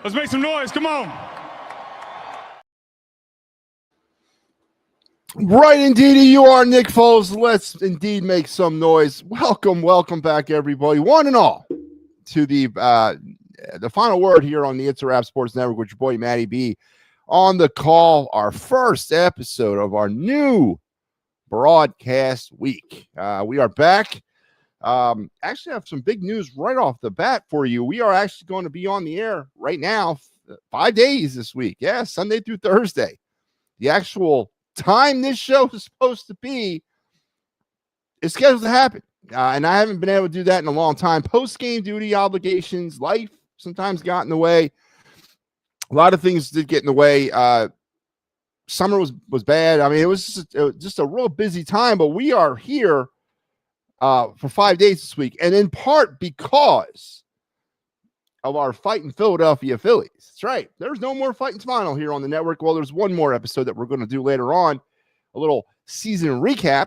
Let's make some noise. Come on. Right, indeed, you are, Nick Foles. Let's indeed make some noise. Welcome back, everybody, one and all, to the final word here on the It's a Wrap Sports Network with your boy MattyB on the call. Our first episode of our new broadcast week. We are back. Actually, I have some big news right off the bat for you. We are actually going to be on the air right now 5 days this week. Yeah, Sunday through Thursday. The actual time this show is supposed to be is scheduled to happen. And I haven't been able to do that in a long time. Post-game duty obligations, life sometimes got in the way. A lot of things did get in the way. Summer was bad. I mean, it was just a real busy time, but we are here for 5 days this week, and in part because of our Fighting Philadelphia Phillies. That's right. There's no more Fighting Final here on the network. Well, there's one more episode that we're going to do later on, a little season recap,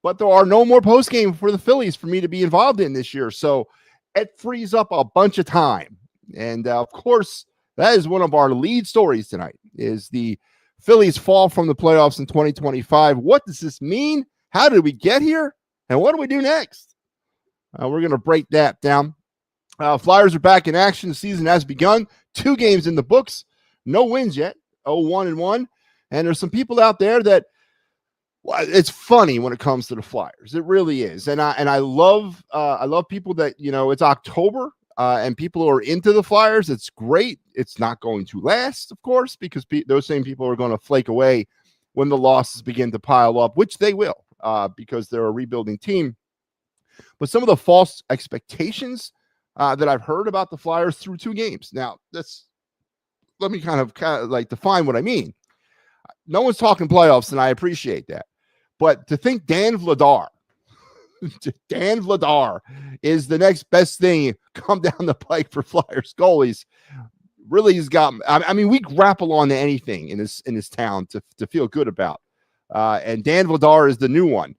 but there are no more postgame for the Phillies for me to be involved in this year. So it frees up a bunch of time. And of course, that is one of our lead stories tonight, is the Phillies fall from the playoffs in 2025. What does this mean? How did we get here? And what do we do next? We're going to break that down. Flyers are back in action. The season has begun. 2 games in the books. No wins yet. 0-1-1. And there's some people out there that, well, it's funny when it comes to the Flyers. It really is. And I love people that, it's October and people who are into the Flyers. It's great. It's not going to last, of course, because those same people are going to flake away when the losses begin to pile up, which they will. Because they're a rebuilding team. But some of the false expectations that I've heard about the Flyers through 2 games. Now, let me kind of like define what I mean. No one's talking playoffs, and I appreciate that. But to think Dan Vladar is the next best thing come down the pike for Flyers goalies really has got. I mean, we grapple on to anything in this town to feel good about. And Dan Vladar is the new one.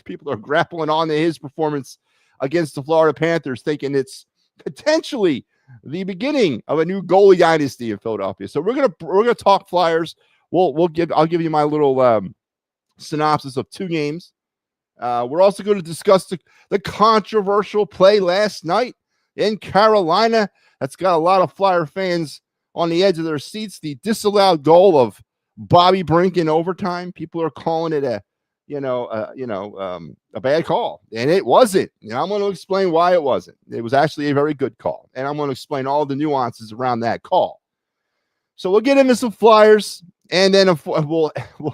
People are grappling on to his performance against the Florida Panthers, thinking it's potentially the beginning of a new goalie dynasty in Philadelphia. So we're gonna talk Flyers. I'll give you my little synopsis of 2 games. We're also going to discuss the controversial play last night in Carolina. That's got a lot of Flyer fans on the edge of their seats. The disallowed goal of Bobby Brink in overtime. People are calling it a bad call, and it wasn't. I'm going to explain why it wasn't. It was actually a very good call, and I'm going to explain all the nuances around that call. So we'll get into some Flyers, and then we'll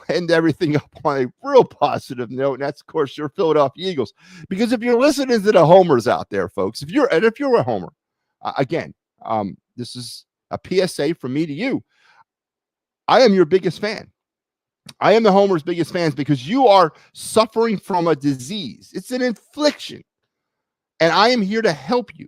end everything up on a real positive note, and that's, of course, your Philadelphia Eagles. Because if you're listening to the homers out there, folks, if you're a homer, again, this is a PSA from me to you. I am your biggest fan. I am the Homer's biggest fans because you are suffering from a disease. It's an infliction. And I am here to help you.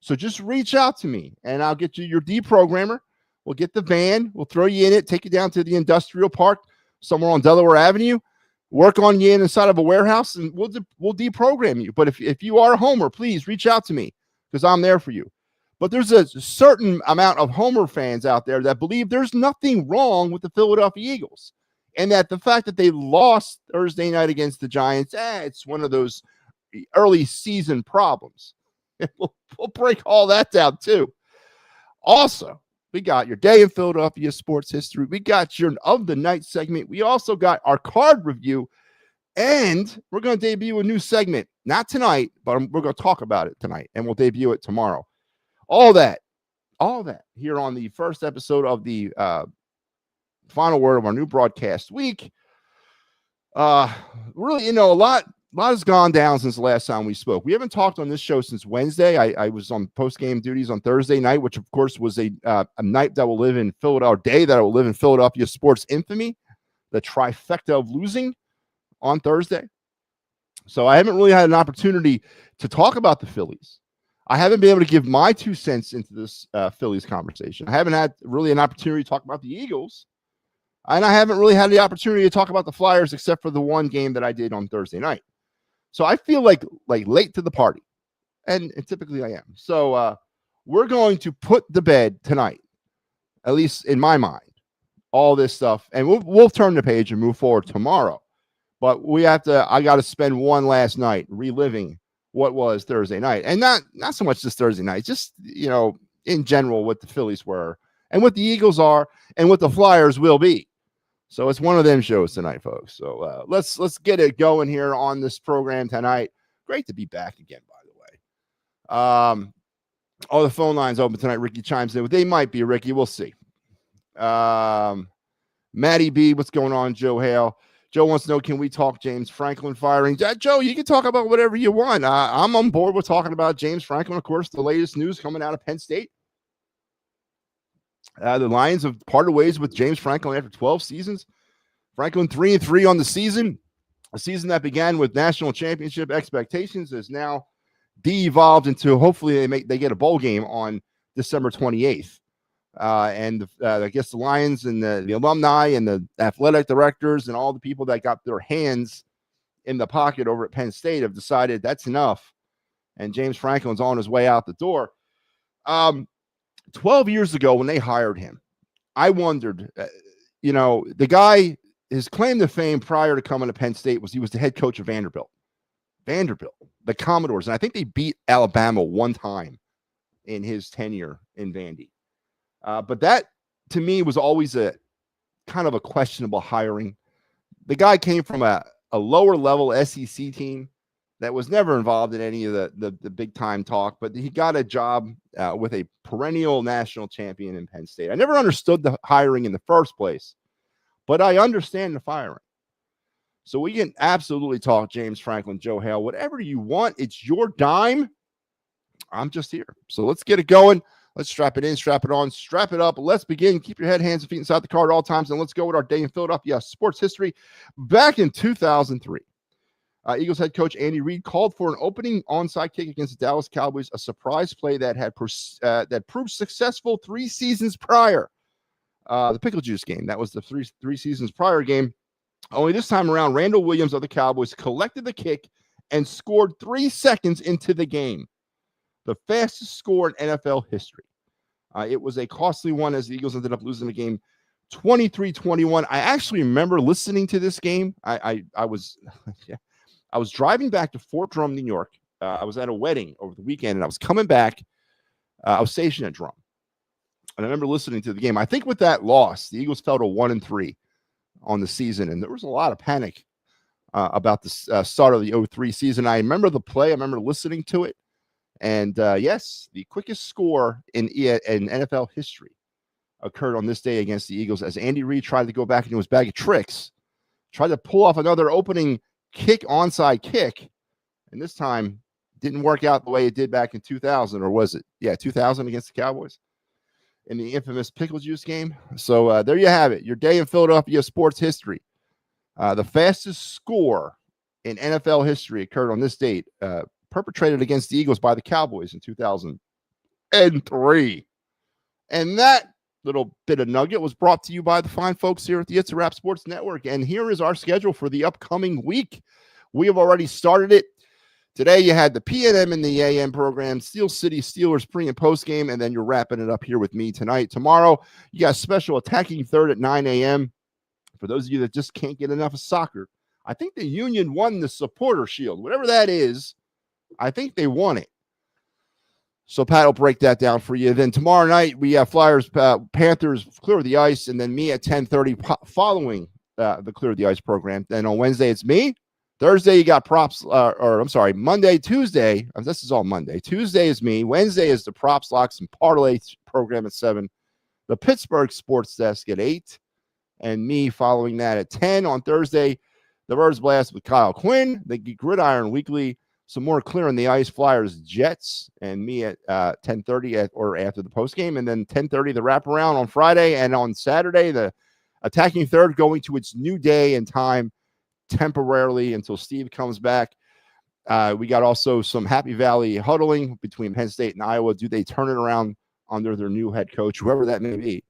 So just reach out to me and I'll get you your deprogrammer. We'll get the van. We'll throw you in it, take you down to the industrial park somewhere on Delaware Avenue, work on you inside of a warehouse, and we'll deprogram you. But if you are a homer, please reach out to me because I'm there for you. But there's a certain amount of Homer fans out there that believe there's nothing wrong with the Philadelphia Eagles. And that the fact that they lost Thursday night against the Giants, it's one of those early season problems. We'll break all that down too. Also, we got your day in Philadelphia sports history. We got your of the night segment. We also got our card review. And we're going to debut a new segment. Not tonight, but we're going to talk about it tonight. And we'll debut it tomorrow. All that here on the first episode of the final word of our new broadcast week. Really, a lot has gone down since the last time we spoke. We haven't talked on this show since Wednesday. I was on post-game duties on Thursday night, which of course was a night that will live in Philadelphia, day that will live in Philadelphia sports infamy, the trifecta of losing on Thursday. So I haven't really had an opportunity to talk about the Phillies. I haven't been able to give my 2 cents into this Phillies conversation. I haven't had really an opportunity to talk about the Eagles. And I haven't really had the opportunity to talk about the Flyers except for the one game that I did on Thursday night. So I feel like late to the party. And typically I am. So we're going to put to bed tonight, at least in my mind, all this stuff, and we'll turn the page and move forward tomorrow. But I got to spend one last night reliving what was Thursday night, and not so much this Thursday night, just in general what the Phillies were and what the Eagles are and what the Flyers will be. So it's one of them shows tonight, folks. So let's get it going here on this program tonight. Great to be back again, by the way. All the phone lines open tonight. Ricky chimes in. They might be, Ricky. We'll see. MattyB, what's going on? Joe Hale. Joe wants to know, can we talk James Franklin firing? Joe, you can talk about whatever you want. I'm on board with talking about James Franklin. Of course, the latest news coming out of Penn State. The Lions have parted ways with James Franklin after 12 seasons. Franklin 3-3 on the season. A season that began with national championship expectations is now de-evolved into, hopefully they get a bowl game on December 28th. And I guess the Lions and the alumni and the athletic directors and all the people that got their hands in the pocket over at Penn State have decided that's enough. And James Franklin's on his way out the door. 12 years ago when they hired him, I wondered, the guy, his claim to fame prior to coming to Penn State was he was the head coach of Vanderbilt, the Commodores. And I think they beat Alabama one time in his tenure in Vandy. But that, to me, was always a kind of a questionable hiring. The guy came from a lower-level SEC team that was never involved in any of the big-time talk, but he got a job with a perennial national champion in Penn State. I never understood the hiring in the first place, but I understand the firing. So we can absolutely talk James Franklin, Joe Hale, whatever you want. It's your dime. I'm just here. So let's get it going. Let's strap it in, strap it on, strap it up. Let's begin. Keep your head, hands, and feet inside the car at all times, and let's go with our day in Philadelphia sports history. Back in 2003, Eagles head coach Andy Reid called for an opening onside kick against the Dallas Cowboys, a surprise play that had that proved successful 3 seasons prior. The Pickle Juice game, that was the three seasons prior game. Only this time around, Randall Williams of the Cowboys collected the kick and scored 3 seconds into the game. The fastest score in NFL history. It was a costly one as the Eagles ended up losing the game 23-21. I actually remember listening to this game. I was I was driving back to Fort Drum, New York. I was at a wedding over the weekend, and I was coming back. I was stationed at Drum. And I remember listening to the game. I think with that loss, the Eagles fell to 1-3 on the season, and there was a lot of panic about the start of the 2003 season. I remember the play. I remember listening to it. And yes, the quickest score in NFL history occurred on this day against the Eagles as Andy Reid tried to go back into his bag of tricks, tried to pull off another opening kick, onside kick, and this time didn't work out the way it did back in 2000, or was it? Yeah, 2000 against the Cowboys in the infamous Pickle Juice game. So there you have it, your day in Philadelphia sports history. The fastest score in NFL history occurred on this date, perpetrated against the Eagles by the Cowboys in 2003. And that little bit of nugget was brought to you by the fine folks here at the It's a Wrap Sports Network. And here is our schedule for the upcoming week. We have already started it. Today you had the PNM and the AM program, Steel City Steelers pre and post game, and then you're wrapping it up here with me tonight. Tomorrow, you got special attacking third at 9 a.m. For those of you that just can't get enough of soccer, I think the Union won the Supporter Shield, whatever that is. I think they won it. So Pat will break that down for you. Then tomorrow night, we have Flyers, Panthers, Clear the Ice, and then me at 10:30 following the Clear the Ice program. Then on Wednesday, it's me. Thursday, you got props, Monday, Tuesday. This is all Monday. Tuesday is me. Wednesday is the props, locks, and parlay program at 7. The Pittsburgh Sports Desk at 8. And me following that at 10 on Thursday. The Birds Blast with Kyle Quinn. The Gridiron Weekly. Some more Clear on the Ice, Flyers, Jets, and me at 10:30 or after the postgame. And then 10:30, the wraparound on Friday. And on Saturday, the attacking third going to its new day and time temporarily until Steve comes back. We got also some Happy Valley huddling between Penn State and Iowa. Do they turn it around under their new head coach, whoever that may be?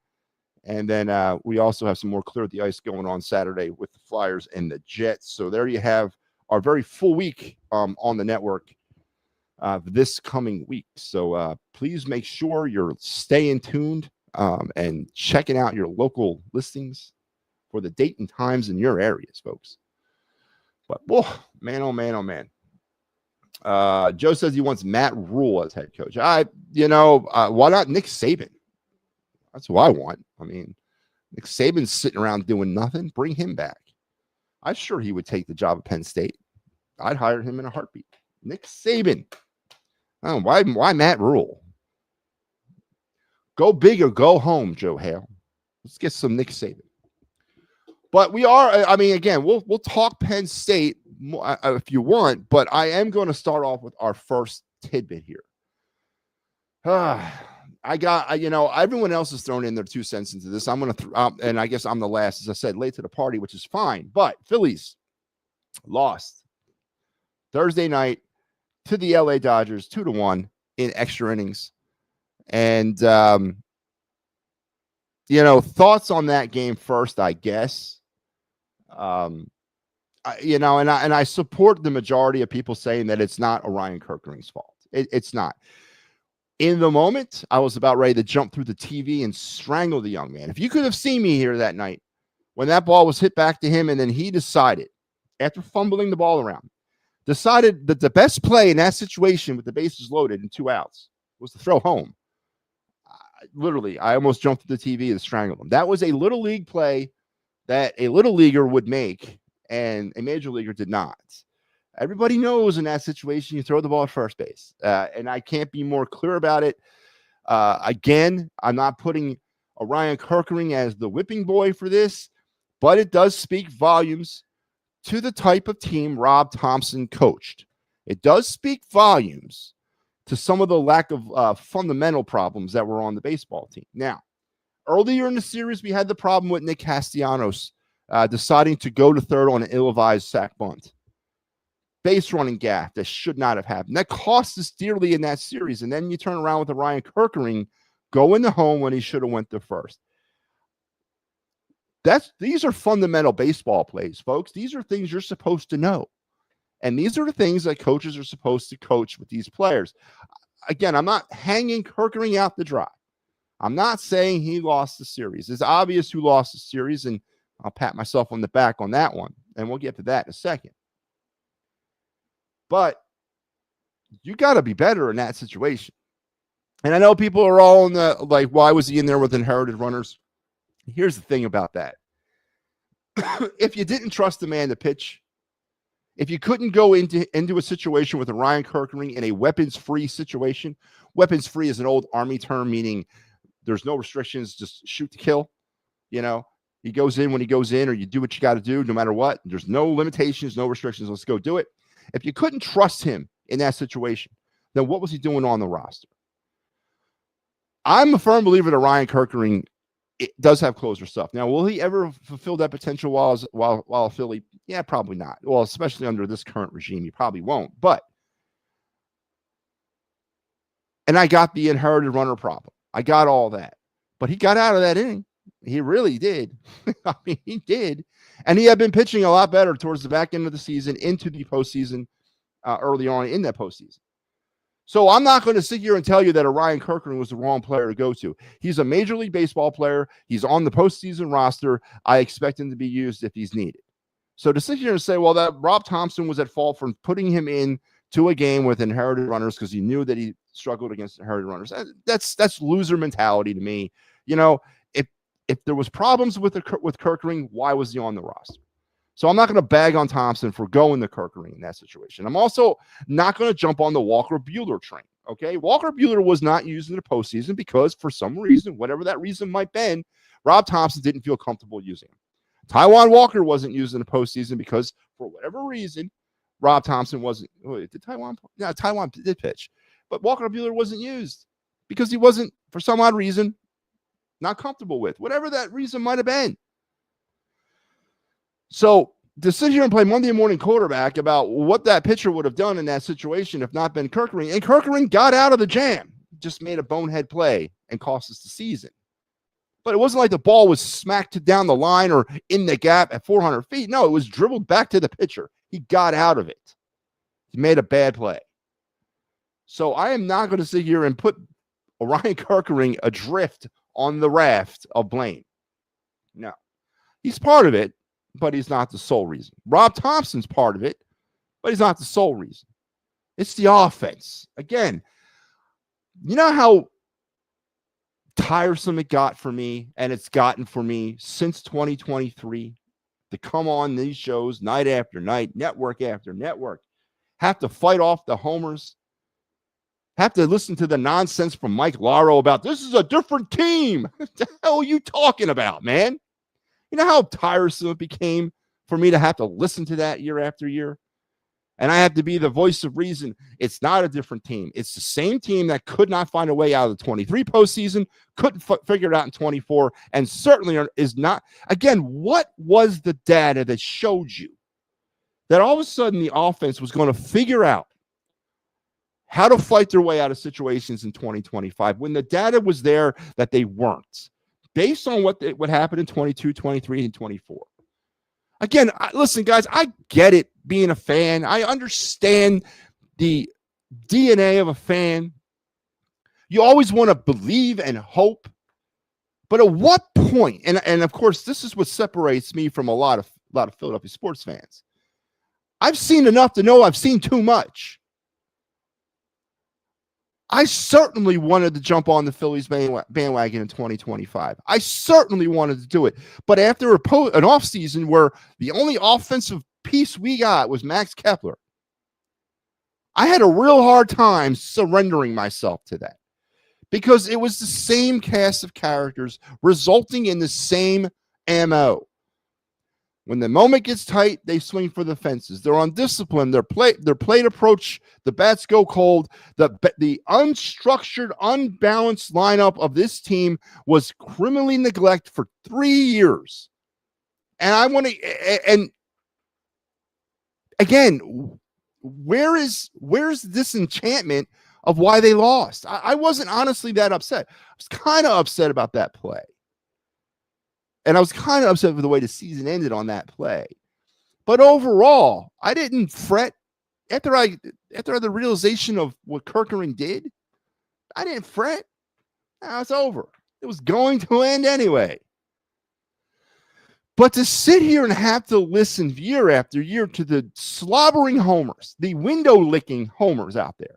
And then we also have some more Clear the Ice going on Saturday with the Flyers and the Jets. So there you have our very full week on the network. this coming week. So please make sure you're staying tuned and checking out your local listings for the date and times in your areas, folks. But, whoa, man, oh, man, oh, man. Joe says he wants Matt Rule as head coach. Why not Nick Saban? That's who I want. I mean, Nick Saban's sitting around doing nothing. Bring him back. I'm sure he would take the job at Penn State. I'd hire him in a heartbeat. Nick Saban. Oh, why Matt Rule? Go big or go home, Joe Hale. Let's get some Nick Saban. But we are, I mean, again, we'll talk Penn State if you want, but I am going to start off with our first tidbit here. Everyone else has thrown in their 2 cents into this. I'm going to, and I guess I'm the last, as I said, late to the party, which is fine. But Phillies lost Thursday night to the LA Dodgers 2-1 in extra innings. And, thoughts on that game first, I guess. I support the majority of people saying that it's not Orion Kerkering's fault. It's not. In the moment, I was about ready to jump through the TV and strangle the young man. If you could have seen me here that night when that ball was hit back to him, and then he decided, after fumbling the ball around, decided that the best play in that situation with the bases loaded and 2 outs was to throw home. Literally, I almost jumped through the TV and strangled him. That was a little league play that a little leaguer would make, and a major leaguer did not. Everybody knows in that situation, you throw the ball at first base. And I can't be more clear about it. Again, I'm not putting Orion Kerkering as the whipping boy for this, but it does speak volumes to the type of team Rob Thompson coached. It does speak volumes to some of the lack of fundamental problems that were on the baseball team. Now, earlier in the series, we had the problem with Nick Castellanos deciding to go to third on an ill-advised sac bunt. Base running gaffe that should not have happened. That cost us dearly in that series. And then you turn around with Orion Kerkering going to home when he should have went to first. These are fundamental baseball plays, folks. These are things you're supposed to know. And these are the things that coaches are supposed to coach with these players. Again, I'm not hanging Kerkering out to dry. I'm not saying he lost the series. It's obvious who lost the series, and I'll pat myself on the back on that one, and we'll get to that in a second. But you got to be better in that situation. And I know people are all in the, like, why was he in there with inherited runners? Here's the thing about that. If you didn't trust the man to pitch, if you couldn't go into a situation with Orion Kerkering in a weapons-free situation, weapons-free is an old Army term, meaning there's no restrictions, just shoot to kill. He goes in when he goes in, or you do what you got to do no matter what. There's no limitations, no restrictions. Let's go do it. If you couldn't trust him in that situation, then what was he doing on the roster? I'm a firm believer that Orion Kerkering does have closer stuff. Now, will he ever fulfill that potential while a Philly? Yeah, probably not. Well, especially under this current regime, he probably won't. And I got the inherited runner problem. I got all that. But he got out of that inning. He really did. I mean, he did. And he had been pitching a lot better towards the back end of the season into the postseason early on in that postseason. So I'm not going to sit here and tell you that Orion Kerkering was the wrong player to go to. He's a Major League Baseball player. He's on the postseason roster. I expect him to be used if he's needed. So to sit here and say, well, that Rob Thompson was at fault for putting him in to a game with inherited runners because he knew that he struggled against inherited runners, that's loser mentality to me. If there was problems with Kerkering, why was he on the roster? So I'm not going to bag on Thompson for going to Kerkering in that situation. I'm also not going to jump on the Walker Buehler train. Okay, Walker Buehler was not used in the postseason because for some reason, whatever that reason might be, Rob Thompson didn't feel comfortable using him. Taijuan Walker wasn't used in the postseason because for whatever reason, Rob Thompson wasn't. Did Taijuan? Yeah, Taijuan did pitch, but Walker Buehler wasn't used because he wasn't, for some odd reason, not comfortable with whatever that reason might have been. So to sit here and play Monday morning quarterback about what that pitcher would have done in that situation if not been Kerkering, and Kerkering got out of the jam, just made a bonehead play and cost us the season. But it wasn't like the ball was smacked down the line or in the gap at 400 feet. No, it was dribbled back to the pitcher. He got out of it. He made a bad play. So I am not going to sit here and put Orion Kerkering adrift on the raft of blame. No. He's part of it, but he's not the sole reason. Rob Thompson's part of it, but he's not the sole reason. It's the offense. Again, you know how tiresome it got for me, and it's gotten for me since 2023 to come on these shows night after night, network after network, have to fight off the homers, have to listen to the nonsense from Mike Laro about this is a different team. What the hell are you talking about, man? You know how tiresome it became for me to have to listen to that year after year? And I have to be the voice of reason. It's not a different team. It's the same team that could not find a way out of the 23 postseason, couldn't figure it out in 24, and certainly is not. Again, what was the data that showed you that all of a sudden the offense was going to figure out how to fight their way out of situations in 2025 when the data was there that they weren't, based on what happened in 22, 23, and 24? Again, listen, guys, I get it being a fan. I understand the DNA of a fan. You always want to believe and hope. But at what point, and of course, this is what separates me from a lot of Philadelphia sports fans. I've seen enough to know I've seen too much. I certainly wanted to jump on the Phillies bandwagon in 2025. I certainly wanted to do it. But after an offseason where the only offensive piece we got was Max Kepler, I had a real hard time surrendering myself to that because it was the same cast of characters resulting in the same MO. When the moment gets tight, they swing for the fences. They're undisciplined. Their plate approach, the bats go cold. The unstructured, unbalanced lineup of this team was criminally neglected for 3 years. And I want to, and again, where's this enchantment of why they lost? I wasn't honestly that upset. I was kind of upset about that play. And I was kind of upset with the way the season ended on that play. But overall, I didn't fret. After the realization of what Kerkering did, I didn't fret. Now it's over. It was going to end anyway. But to sit here and have to listen year after year to the slobbering homers, the window-licking homers out there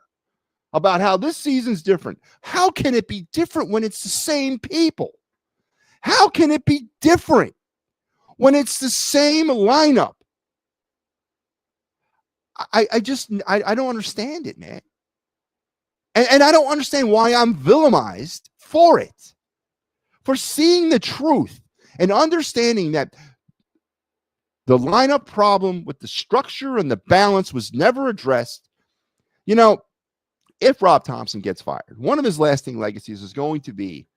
about how this season's different. How can it be different when it's the same people? How can it be different when it's the same lineup? I don't understand it, man. And I don't understand why I'm villainized for it. For seeing the truth and understanding that the lineup problem with the structure and the balance was never addressed. You know, if Rob Thompson gets fired, one of his lasting legacies is going to be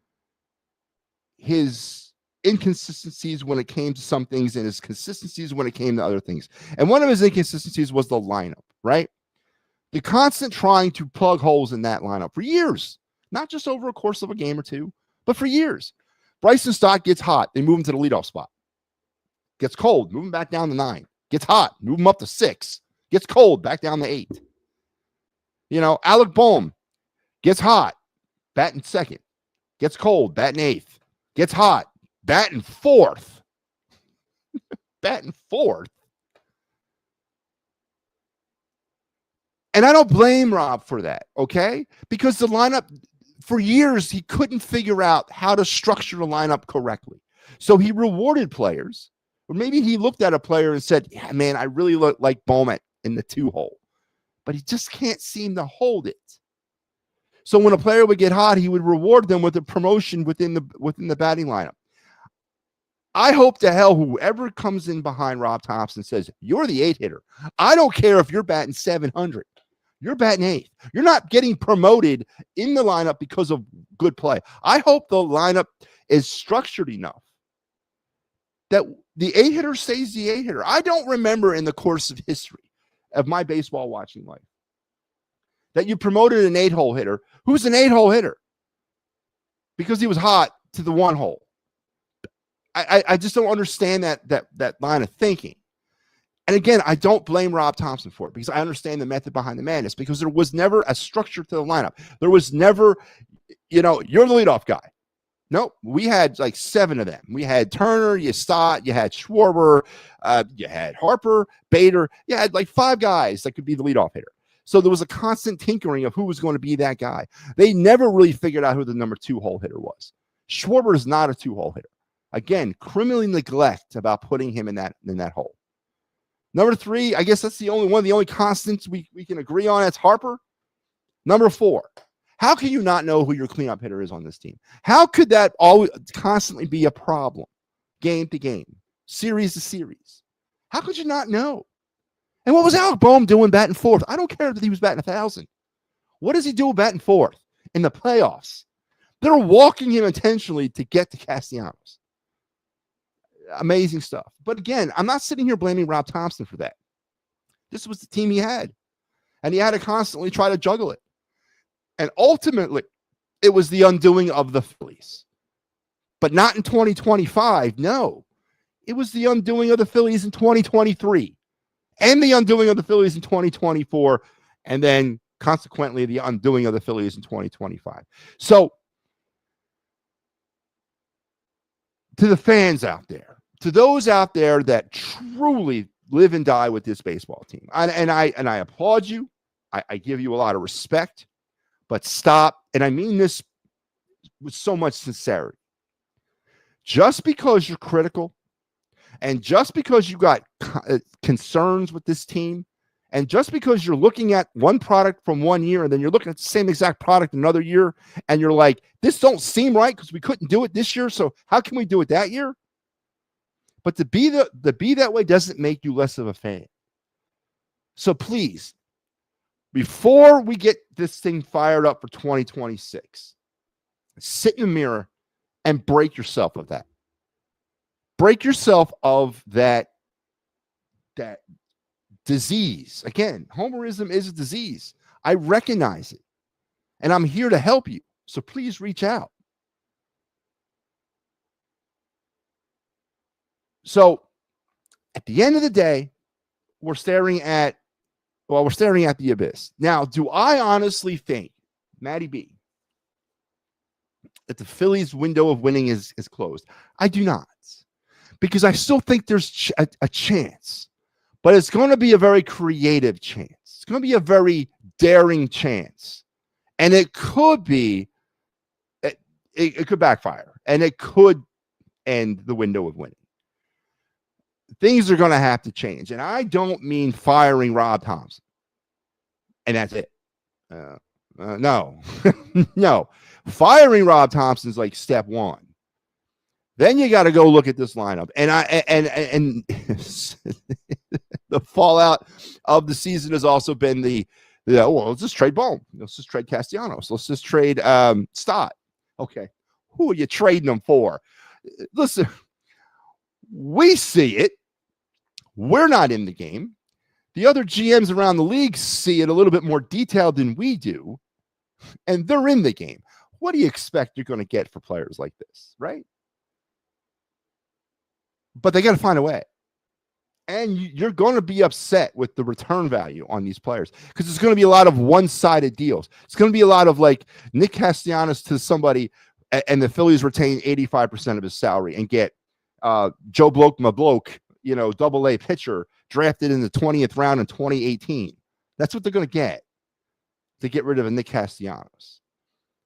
his inconsistencies when it came to some things and his consistencies when it came to other things. And one of his inconsistencies was the lineup, right? The constant trying to plug holes in that lineup for years, not just over a course of a game or two, but for years. Bryson Stott gets hot. They move him to the leadoff spot. Gets cold. Move him back down to 9. Gets hot. Move him up to 6. Gets cold. Back down to 8. You know, Alec Boehm gets hot. Batting 2nd. Gets cold. Batting 8th. Gets hot, batting 4th. Batting 4th. And I don't blame Rob for that, okay? Because the lineup, for years, he couldn't figure out how to structure the lineup correctly. So he rewarded players, or maybe he looked at a player and said, yeah, man, I really like Bowman in the 2-hole. But he just can't seem to hold it. So when a player would get hot, he would reward them with a promotion within the batting lineup. I hope to hell whoever comes in behind Rob Thompson says, you're the 8 hitter. I don't care if you're batting 700. You're batting 8th. You're not getting promoted in the lineup because of good play. I hope the lineup is structured enough that the 8 hitter stays the 8 hitter. I don't remember in the course of history of my baseball watching life that you promoted an 8-hole hitter who's an 8-hole hitter because he was hot to the 1-hole. I just don't understand that line of thinking. And again, I don't blame Rob Thompson for it because I understand the method behind the madness because there was never a structure to the lineup. There was never, you're the leadoff guy. Nope. We had like 7 of them. We had Turner, you Stott, you had Schwarber, you had Harper, Bader. You had like 5 guys that could be the leadoff hitter. So there was a constant tinkering of who was going to be that guy. They never really figured out who the number 2 hole hitter was. Schwarber is not a 2-hole hitter. Again, criminally neglect about putting him in that hole. Number 3, I guess that's the only constants we can agree on. That's Harper. Number 4. How can you not know who your cleanup hitter is on this team? How could that always constantly be a problem, game to game, series to series? How could you not know? And what was Alec Boehm doing batting 4th? I don't care that he was batting 1,000. What does he do batting 4th in the playoffs? They're walking him intentionally to get to Castellanos. Amazing stuff. But again, I'm not sitting here blaming Rob Thompson for that. This was the team he had, and he had to constantly try to juggle it. And ultimately, it was the undoing of the Phillies. But not in 2025, no. It was the undoing of the Phillies in 2023 and the undoing of the Phillies in 2024, and then consequently the undoing of the Phillies in 2025. So to the fans out there, to those out there that truly live and die with this baseball team, and I applaud you. I give you a lot of respect. But stop, and I mean this with so much sincerity. Just because you're critical, and just because you got concerns with this team, and just because you're looking at one product from one year, and then you're looking at the same exact product another year, and you're like, this don't seem right because we couldn't do it this year, so how can we do it that year? But to be that way doesn't make you less of a fan. So please, before we get this thing fired up for 2026, sit in the mirror and break yourself of that. Break yourself of that disease. Again, homerism is a disease. I recognize it, and I'm here to help you. So please reach out. So at the end of the day, we're staring at the abyss. Now, do I honestly think, MattyB, that the Phillies' window of winning is closed? I do not, because I still think there's a chance, but it's going to be a very creative chance. It's going to be a very daring chance, and it could be, it could backfire, and it could end the window of winning. Things are going to have to change, and I don't mean firing Rob Thompson, and that's it. No, no. Firing Rob Thompson is like step 1. Then you got to go look at this lineup, and the fallout of the season has also been well, let's just trade Boehm. Let's just trade Castellanos. Let's just trade Stott. Okay, who are you trading them for? Listen, we see it. We're not in the game. The other GMs around the league see it a little bit more detailed than we do, and they're in the game. What do you expect you're going to get for players like this, right? But they got to find a way. And you're going to be upset with the return value on these players because it's going to be a lot of one-sided deals. It's going to be a lot of like Nick Castellanos to somebody, and the Phillies retain 85% of his salary and get Joe Bloke Mabloke, AA pitcher drafted in the 20th round in 2018. That's what they're going to get to get rid of a Nick Castellanos,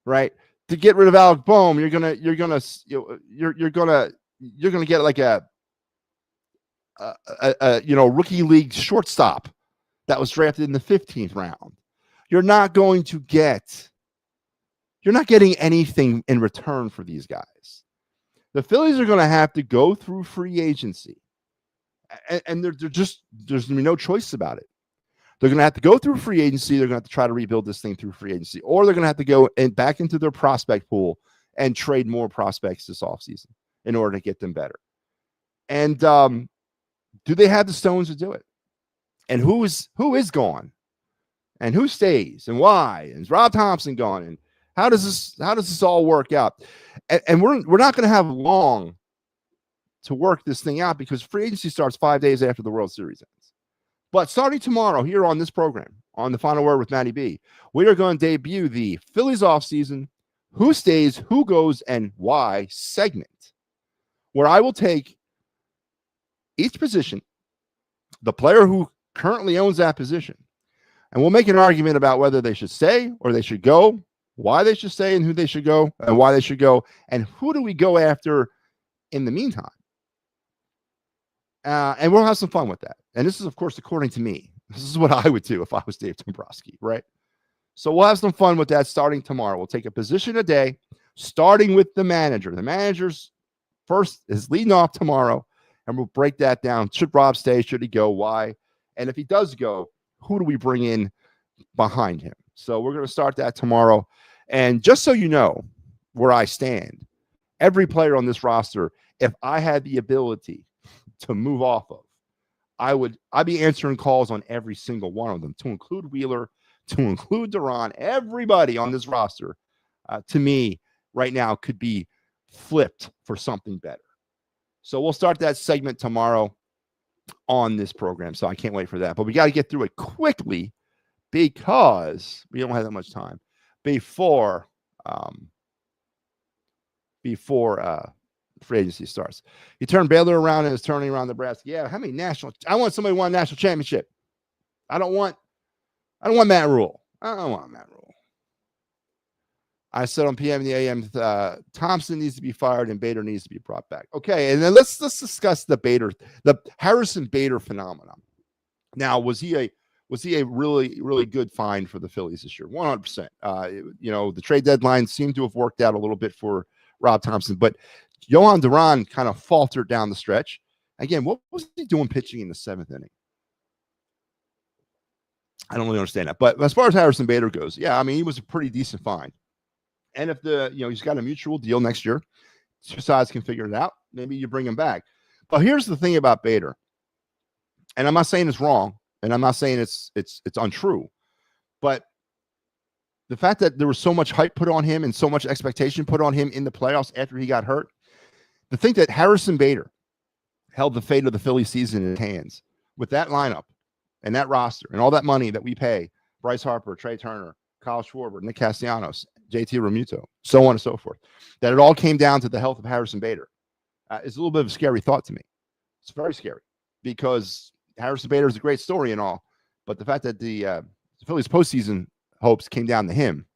right? To get rid of Alec Boehm, you're gonna get like a rookie league shortstop that was drafted in the 15th round. You're not getting anything in return for these guys. The Phillies are going to have to go through free agency. And there's going to be no choice about it. They're going to have to go through free agency. They're going to have to try to rebuild this thing through free agency, or they're going to have to go back into their prospect pool and trade more prospects this offseason in order to get them better. And do they have the stones to do it? And who is gone? And who stays? And why? And is Rob Thompson gone? And how does this all work out? And we're not going to have long to work this thing out because free agency starts 5 days after the World Series ends. But starting tomorrow here on this program, on the Final Word with MattyB, we are going to debut the Phillies offseason, who stays, who goes, and why segment, where I will take each position, the player who currently owns that position, and we'll make an argument about whether they should stay or they should go, why they should stay and who they should go, and why they should go, and who do we go after in the meantime. And we'll have some fun with that. And this is, of course, according to me. This is what I would do if I was Dave Dombrowski, right? So we'll have some fun with that starting tomorrow. We'll take a position a day, starting with the manager. The manager's first is leading off tomorrow, and we'll break that down. Should Rob stay? Should he go? Why? And if he does go, who do we bring in behind him? So we're going to start that tomorrow. And just so you know where I stand, every player on this roster, if I had the ability to move off of, I'd be answering calls on every single one of them, to include Wheeler, to include Duran. Everybody on this roster, to me, right now, could be flipped for something better. So we'll start that segment tomorrow on this program. So I can't wait for that. But we got to get through it quickly because we don't have that much time before free agency starts. He turned Baylor around and is turning around Nebraska. Yeah, how many I want somebody who won a national championship. I don't want Matt Rule. I don't want Matt Rule. I said on PM and the AM, Thompson needs to be fired and Bader needs to be brought back. Okay, and then let's discuss the Harrison Bader phenomenon. Now, was he a really, really good find for the Phillies this year? 100%. The trade deadline seemed to have worked out a little bit for Rob Thompson, but Johan Duran kind of faltered down the stretch. Again, what was he doing pitching in the 7th inning? I don't really understand that. But as far as Harrison Bader goes, yeah, I mean, he was a pretty decent find. And if he's got a mutual deal next year, two sides can figure it out. Maybe you bring him back. But here's the thing about Bader, and I'm not saying it's wrong, and I'm not saying it's untrue, but the fact that there was so much hype put on him and so much expectation put on him in the playoffs after he got hurt, to think that Harrison Bader held the fate of the Philly season in his hands with that lineup and that roster and all that money that we pay Bryce Harper, Trey Turner, Kyle Schwarber, Nick Castellanos, JT Realmuto, so on and so forth, that it all came down to the health of Harrison Bader, is a little bit of a scary thought to me. It's very scary because Harrison Bader is a great story and all, but the fact that the Phillies postseason hopes came down to him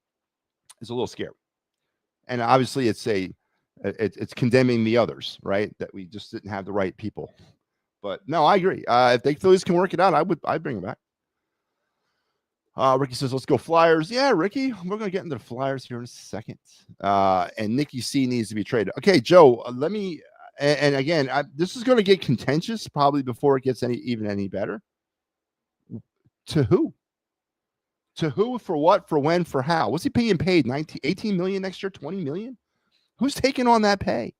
is a little scary. And obviously it's condemning the others, right? That we just didn't have the right people. But no, I agree. If the Phillies can work it out, I'd bring them back. Ricky says, let's go Flyers. Yeah, Ricky, we're going to get into the Flyers here in a second. And Nikki C needs to be traded. Okay, Joe, let me, and again, this is going to get contentious probably before it gets any better. To who? To who, for what, for when, for how? What's he being paid? 18 million next year, 20 million? Who's taking on that pay?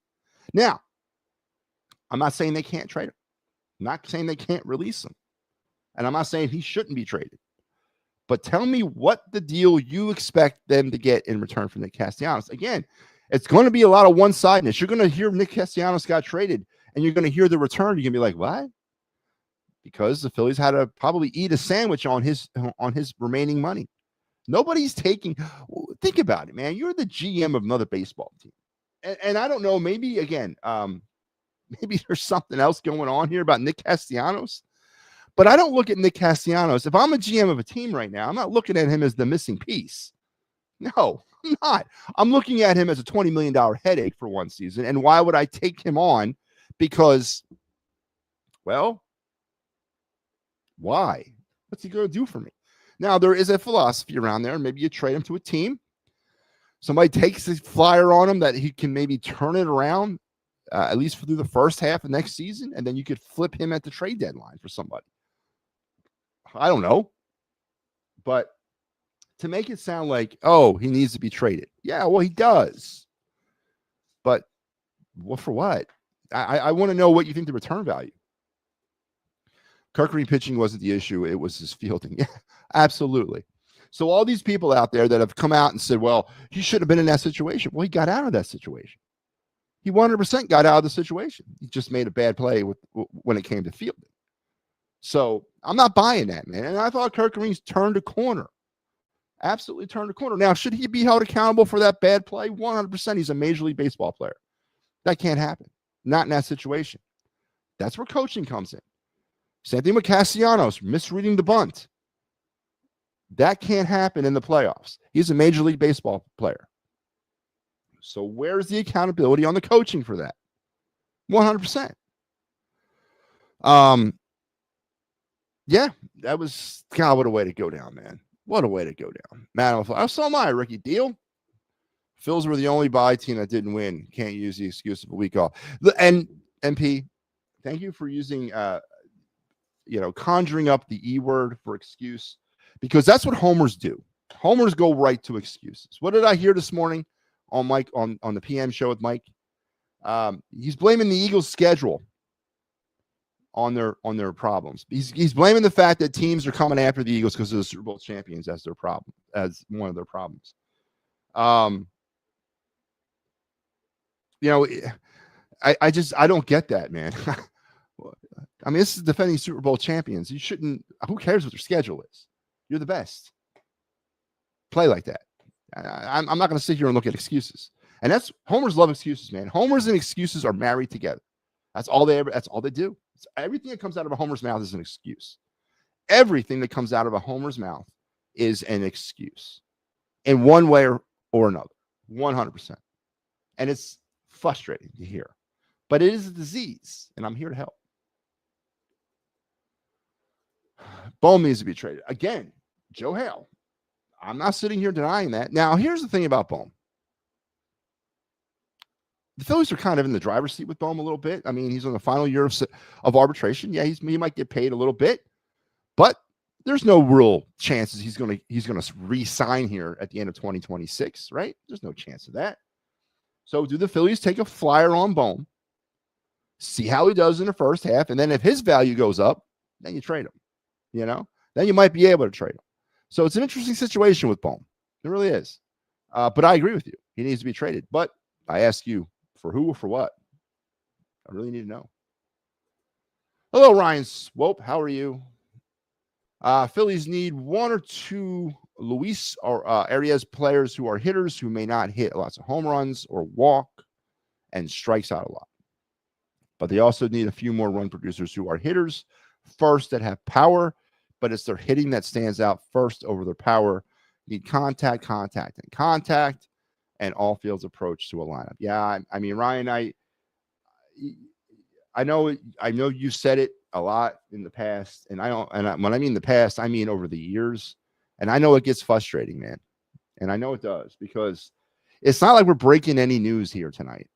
Now, I'm not saying they can't trade him. I'm not saying they can't release him. And I'm not saying he shouldn't be traded. But tell me what the deal you expect them to get in return for Nick Castellanos. Again, it's going to be a lot of one-sidedness. You're going to hear Nick Castellanos got traded, and you're going to hear the return. You're going to be like, what? Because the Phillies had to probably eat a sandwich on his remaining money. Nobody's taking. Think about it, man. You're the GM of another baseball team, and I don't know. Maybe again, maybe there's something else going on here about Nick Castellanos. But I don't look at Nick Castellanos. If I'm a GM of a team right now, I'm not looking at him as the missing piece. No, I'm not. I'm looking at him as a $20 million headache for one season. And why would I take him on? Because, well, why? What's he going to do for me? Now, there is a philosophy around there. Maybe you trade him to a team. Somebody takes a flyer on him that he can maybe turn it around, at least through the first half of next season, and then you could flip him at the trade deadline for somebody. I don't know. But to make it sound like, oh, he needs to be traded. Yeah, well, he does. But what for what? I want to know what you think the return value. Kirk Green pitching wasn't the issue. It was his fielding. Yeah, absolutely. So all these people out there that have come out and said, well, he shouldn't have been in that situation. Well, he got out of that situation. He 100% got out of the situation. He just made a bad play when it came to fielding. So I'm not buying that, man. And I thought Kirk Green's turned a corner. Absolutely turned a corner. Now, should he be held accountable for that bad play? 100%. He's a Major League Baseball player. That can't happen. Not in that situation. That's where coaching comes in. Same thing with Castellanos, misreading the bunt. That can't happen in the playoffs. He's a Major League Baseball player. So where's the accountability on the coaching for that? 100%. Yeah, that was, God, what a way to go down, man. What a way to go down. Matt, so am I, Ricky. Deal? Phils were the only bye team that didn't win. Can't use the excuse of a week off. And MP, thank you for using, conjuring up the E word for excuse, because that's what homers do. Homers go right to excuses. What did I hear this morning on Mike on the PM show with Mike? He's blaming the Eagles' schedule on their problems. He's blaming the fact that teams are coming after the Eagles because of the Super Bowl champions as their problem, as one of their problems. I don't get that, man. I mean, this is defending Super Bowl champions. You shouldn't. Who cares what their schedule is? You're the best. Play like that. I'm not going to sit here and look at excuses. And that's homers love excuses, man. Homers and excuses are married together. That's all they do. Everything that comes out of a homer's mouth is an excuse. Everything that comes out of a homer's mouth is an excuse in one way or another, 100%. And it's frustrating to hear, but it is a disease, and I'm here to help. Bohm needs to be traded. Again, Joe Hale. I'm not sitting here denying that. Now, here's the thing about Bohm. The Phillies are kind of in the driver's seat with Bohm a little bit. I mean, he's on the final year of arbitration. Yeah, he might get paid a little bit, but there's no real chances he's going to re-sign here at the end of 2026, right? There's no chance of that. So do the Phillies take a flyer on Bohm, see how he does in the first half, and then if his value goes up, then you trade him. Then you might be able to trade him. So it's an interesting situation with Bohm. It really is. But I agree with you. He needs to be traded. But I ask you, for who or for what? I really need to know. Hello, Ryan Swope. How are you? Phillies need one or two Luis or Arias players who are hitters who may not hit lots of home runs or walk and strikes out a lot. But they also need a few more run producers who are hitters first that have power, but it's their hitting that stands out first over their power. Need contact, and all fields approach to a lineup. Yeah, I mean, Ryan, I know you said it a lot in the past, and when I mean the past, I mean over the years. And I know it gets frustrating, man. And I know it does, because it's not like we're breaking any news here tonight.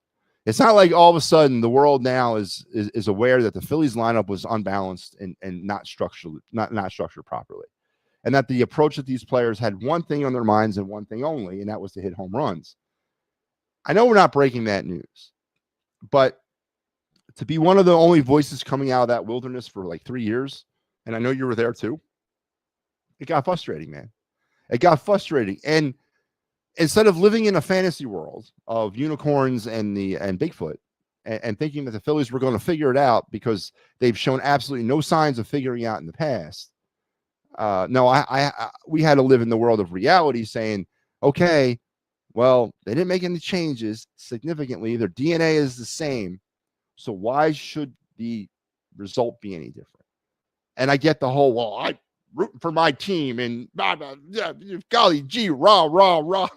It's not like all of a sudden the world now is aware that the Phillies lineup was unbalanced and not structured properly. And that the approach that these players had one thing on their minds and one thing only, and that was to hit home runs. I know we're not breaking that news, but to be one of the only voices coming out of that wilderness for like 3 years, and I know you were there too, it got frustrating, man. It got frustrating. And instead of living in a fantasy world of unicorns and Bigfoot and thinking that the Phillies were going to figure it out because they've shown absolutely no signs of figuring out in the past, we had to live in the world of reality saying, okay, well, they didn't make any changes significantly. Their DNA is the same. So why should the result be any different? And I get the whole, well, I'm rooting for my team and golly gee, rah.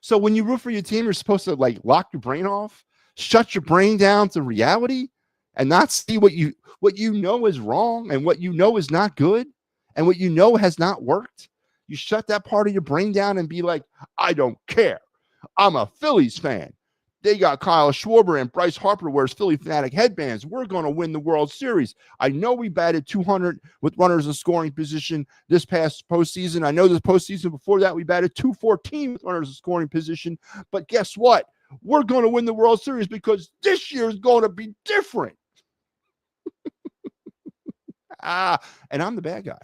So when you root for your team, you're supposed to like lock your brain off, shut your brain down to reality, and not see what you know is wrong and what you know is not good and what you know has not worked. You shut that part of your brain down and be like, I don't care. I'm a Phillies fan. They got Kyle Schwarber and Bryce Harper wears Philly Fanatic headbands. We're going to win the World Series. I know we batted 200 with runners in scoring position this past postseason. I know this postseason before that we batted 214 with runners in scoring position. But guess what? We're going to win the World Series because this year is going to be different. And I'm the bad guy.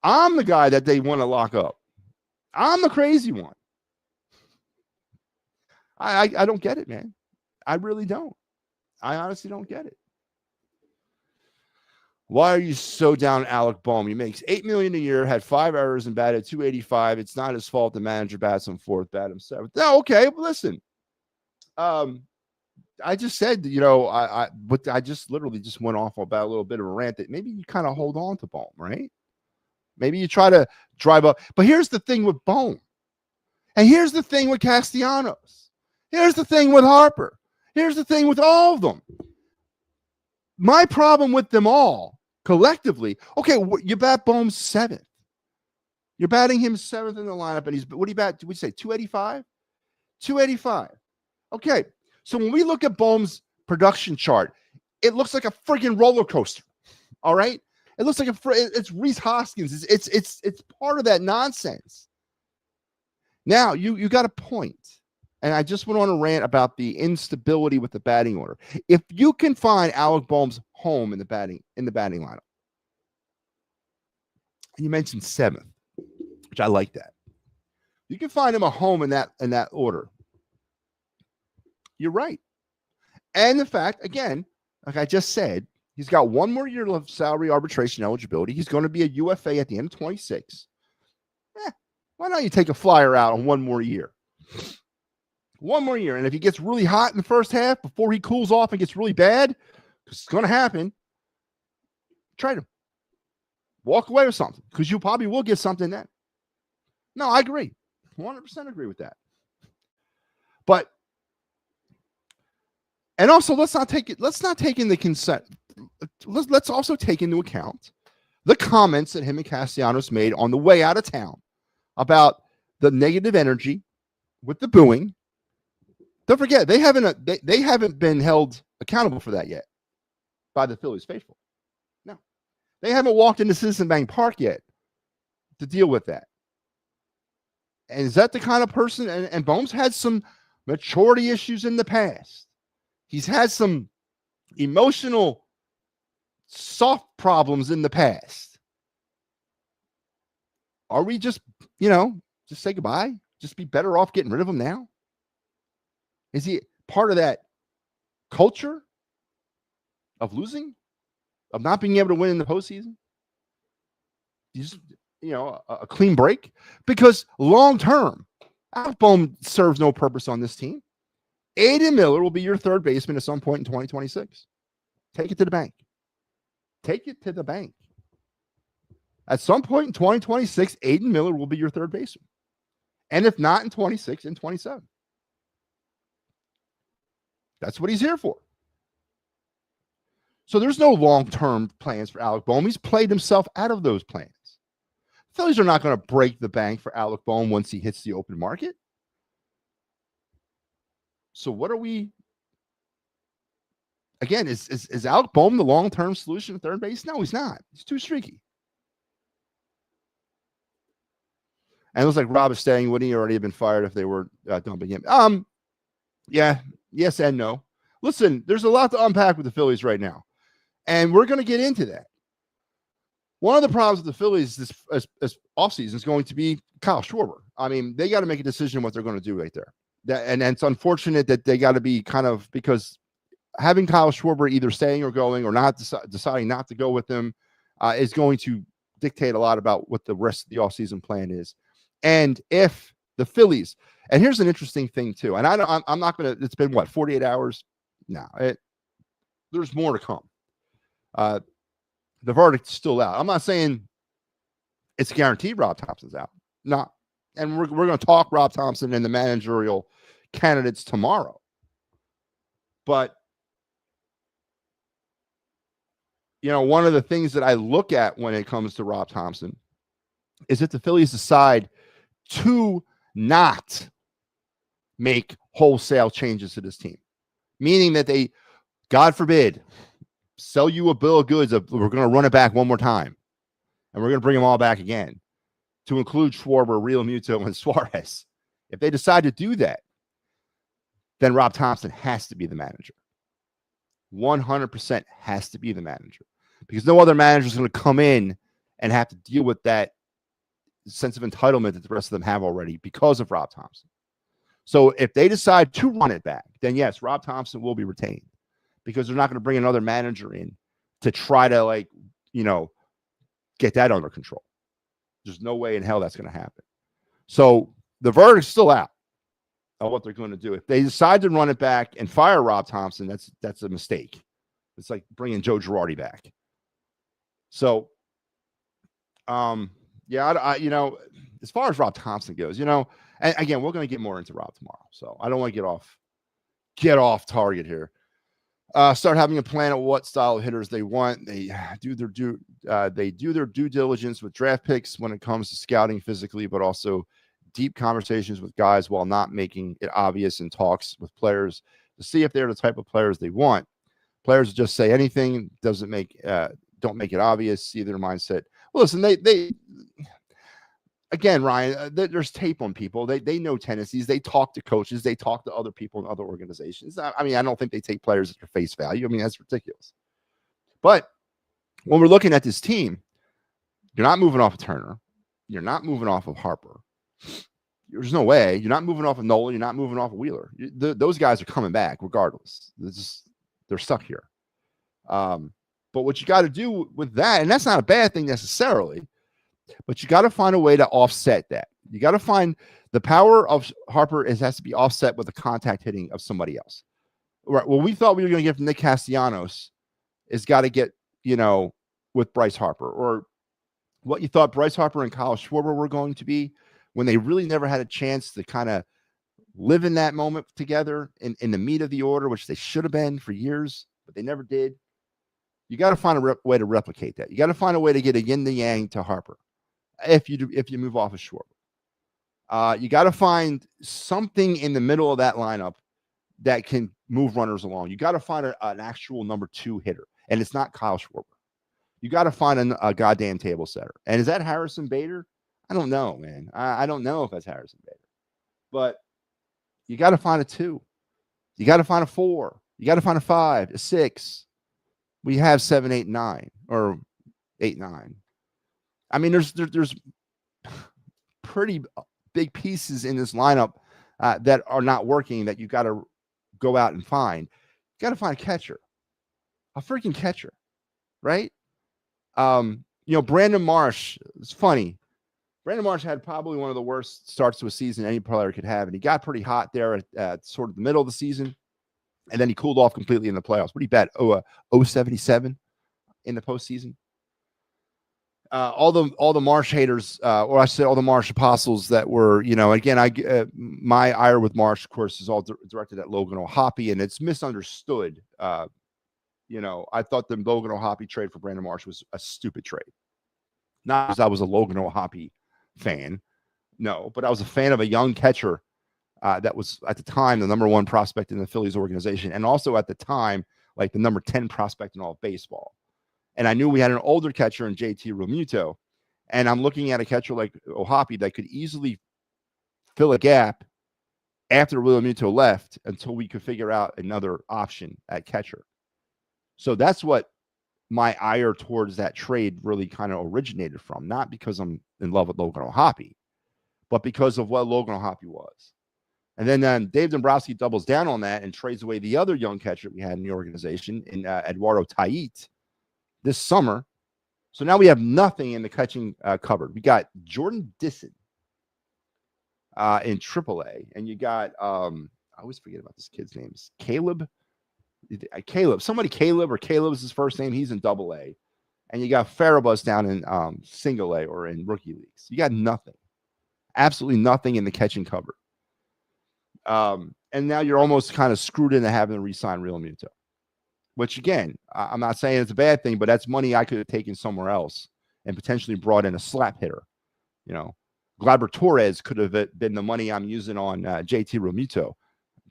I'm the guy that they want to lock up. I'm the crazy one. I don't get it, man. I really don't. I honestly don't get it. Why are you so down Alec Bohm? He makes $8 million a year, had 5 errors and batted 285. It's not his fault the manager bats him 4th, bat him 7th. No, okay, but listen. I just said, but I just literally just went off about a little bit of a rant that maybe you kind of hold on to Bohm, right? Maybe you try to drive up. But here's the thing with Bohm. And here's the thing with Castellanos. Here's the thing with Harper. Here's the thing with all of them. My problem with them all collectively, okay, you bat Bohm 7th. You're batting him 7th in the lineup, and what do you bat? Did we say 285? 285. Okay, so when we look at Bohm's production chart, it looks like a friggin' roller coaster. All right, it looks like it's Reese Hoskins. It's part of that nonsense. Now you got a point. And I just went on a rant about the instability with the batting order. If you can find Alec Bohm's home in the batting lineup, and you mentioned 7th, which I like that. You can find him a home in that order. You're right. And the fact, again, like I just said, he's got 1 more year of salary arbitration eligibility. He's going to be a UFA at the end of 26. Why don't you take a flyer out on 1 more year? 1 more year. And if he gets really hot in the first half before he cools off and gets really bad, because it's going to happen, trade him. Walk away with something, because you probably will get something then. No, I agree. 100% agree with that. But, and also let's not take into consent. Let's also take into account the comments that him and Castellanos made on the way out of town about the negative energy with the booing. Don't forget, they haven't been held accountable for that yet by the Phillies faithful. No, they haven't walked into Citizen Bank Park yet to deal with that. And is that the kind of person? And Bohm's had some maturity issues in the past. He's had some emotional soft problems in the past. Are we just say goodbye? Just be better off getting rid of him now? Is he part of that culture of losing, of not being able to win in the postseason? Just, a clean break? Because long term, Alec Bohm serves no purpose on this team. Aiden Miller will be your third baseman at some point in 2026. Take it to the bank. Take it to the bank. At some point in 2026, Aiden Miller will be your third baseman. And if not in 26, in 27. That's what he's here for. So there's no long-term plans for Alec Bohm. He's played himself out of those plans. The Phillies are not going to break the bank for Alec Bohm once he hits the open market. So what are we? Again, is Alec Bohm the long-term solution at third base? No, he's not. He's too streaky. And it looks like Rob is staying. Would he already have been fired if they were dumping him? Yeah. Yes and no. Listen, there's a lot to unpack with the Phillies right now, and we're going to get into that. One of the problems with the Phillies this offseason is going to be Kyle Schwarber. I mean, they got to make a decision what they're going to do right there. And it's unfortunate that they got to be because having Kyle Schwarber either staying or going or not deciding not to go with them is going to dictate a lot about what the rest of the offseason plan is. And if the Phillies, and here's an interesting thing too, and I'm not going to, it's been 48 hours? No, there's more to come. The verdict's still out. I'm not saying it's guaranteed Rob Thompson's out. No. And we're going to talk Rob Thompson and the managerial candidates tomorrow. But, one of the things that I look at when it comes to Rob Thompson is if the Phillies decide to not make wholesale changes to this team, meaning that they, God forbid, sell you a bill of goods of we're going to run it back one more time and we're going to bring them all back again to include Schwarber, Real Muto, and Suarez. If they decide to do that, then Rob Thompson has to be the manager. 100% has to be the manager, because no other manager is going to come in and have to deal with that sense of entitlement that the rest of them have already because of Rob Thompson. So if they decide to run it back, then yes, Rob Thompson will be retained, because they're not going to bring another manager in to try to get that under control. There's no way in hell that's going to happen. So the verdict's still out on what they're going to do. If they decide to run it back and fire Rob Thompson, that's a mistake. It's like bringing Joe Girardi back. So, yeah, as far as Rob Thompson goes, and again, we're going to get more into Rob tomorrow. So I don't want to get off target here. Start having a plan of what style of hitters they want. They do their due diligence with draft picks when it comes to scouting physically, but also deep conversations with guys while not making it obvious in talks with players to see if they're the type of players they want. Players just say anything, don't make it obvious, see their mindset. Well, listen, they again, Ryan, there's tape on people. They know tendencies. They talk to coaches. They talk to other people in other organizations. I mean, I don't think they take players at their face value. I mean, that's ridiculous. But when we're looking at this team, you're not moving off of Turner. You're not moving off of Harper. There's no way. You're not moving off of Nolan. You're not moving off of Wheeler. Those guys are coming back regardless. They're stuck here. But what you got to do with that, and that's not a bad thing necessarily, but you got to find a way to offset that. You got to find the power of Harper has to be offset with the contact hitting of somebody else. Right. Well, we thought we were going to get from Nick Castellanos is got to get, with Bryce Harper, or what you thought Bryce Harper and Kyle Schwarber were going to be when they really never had a chance to kind of live in that moment together in the meat of the order, which they should have been for years, but they never did. You got to find a way to replicate that. You got to find a way to get a yin to yang to Harper. If you move off of Schwarber, you got to find something in the middle of that lineup that can move runners along. You got to find an actual number 2 hitter, and it's not Kyle Schwarber. You got to find a goddamn table setter. And is that Harrison Bader? I don't know, man. I don't know if that's Harrison Bader, but you got to find a 2. You got to find a 4. You got to find a 5, a 6. We have 7, 8, 9, or 8, 9. I mean, there's pretty big pieces in this lineup that are not working that you got to go out and find. You got to find a catcher, a freaking catcher, right? Brandon Marsh. It's funny. Brandon Marsh had probably one of the worst starts to a season any player could have, and he got pretty hot there at sort of the middle of the season, and then he cooled off completely in the playoffs. What do you bet? 0.77 in the postseason. All the Marsh haters, or I said all the Marsh apostles that were, again, my ire with Marsh, of course, is all directed at Logan O'Hoppe, and it's misunderstood. I thought the Logan O'Hoppe trade for Brandon Marsh was a stupid trade. Not because I was a Logan O'Hoppe fan, no, but I was a fan of a young catcher that was at the time the number 1 prospect in the Phillies organization, and also at the time like the number 10 prospect in all of baseball. And I knew we had an older catcher in JT Realmuto. And I'm looking at a catcher like O'Hoppe that could easily fill a gap after Realmuto left until we could figure out another option at catcher. So that's what my ire towards that trade really kind of originated from. Not because I'm in love with Logan O'Hoppe, but because of what Logan O'Hoppe was. And then Dave Dombrowski doubles down on that and trades away the other young catcher we had in the organization in Eduardo Tait this summer. So now we have nothing in the catching cupboard. We got Jordan Disson in AAA, and you got I always forget about this kid's names. Caleb, somebody Caleb, or Caleb is his first name. He's in AA, and you got Farabus down in Single A or in rookie leagues. You got nothing, absolutely nothing in the catching cupboard. And now you're almost kind of screwed into having to re-sign Realmuto. Which, again, I'm not saying it's a bad thing, but that's money I could have taken somewhere else and potentially brought in a slap hitter. Gleyber Torres could have been the money I'm using on JT Realmuto,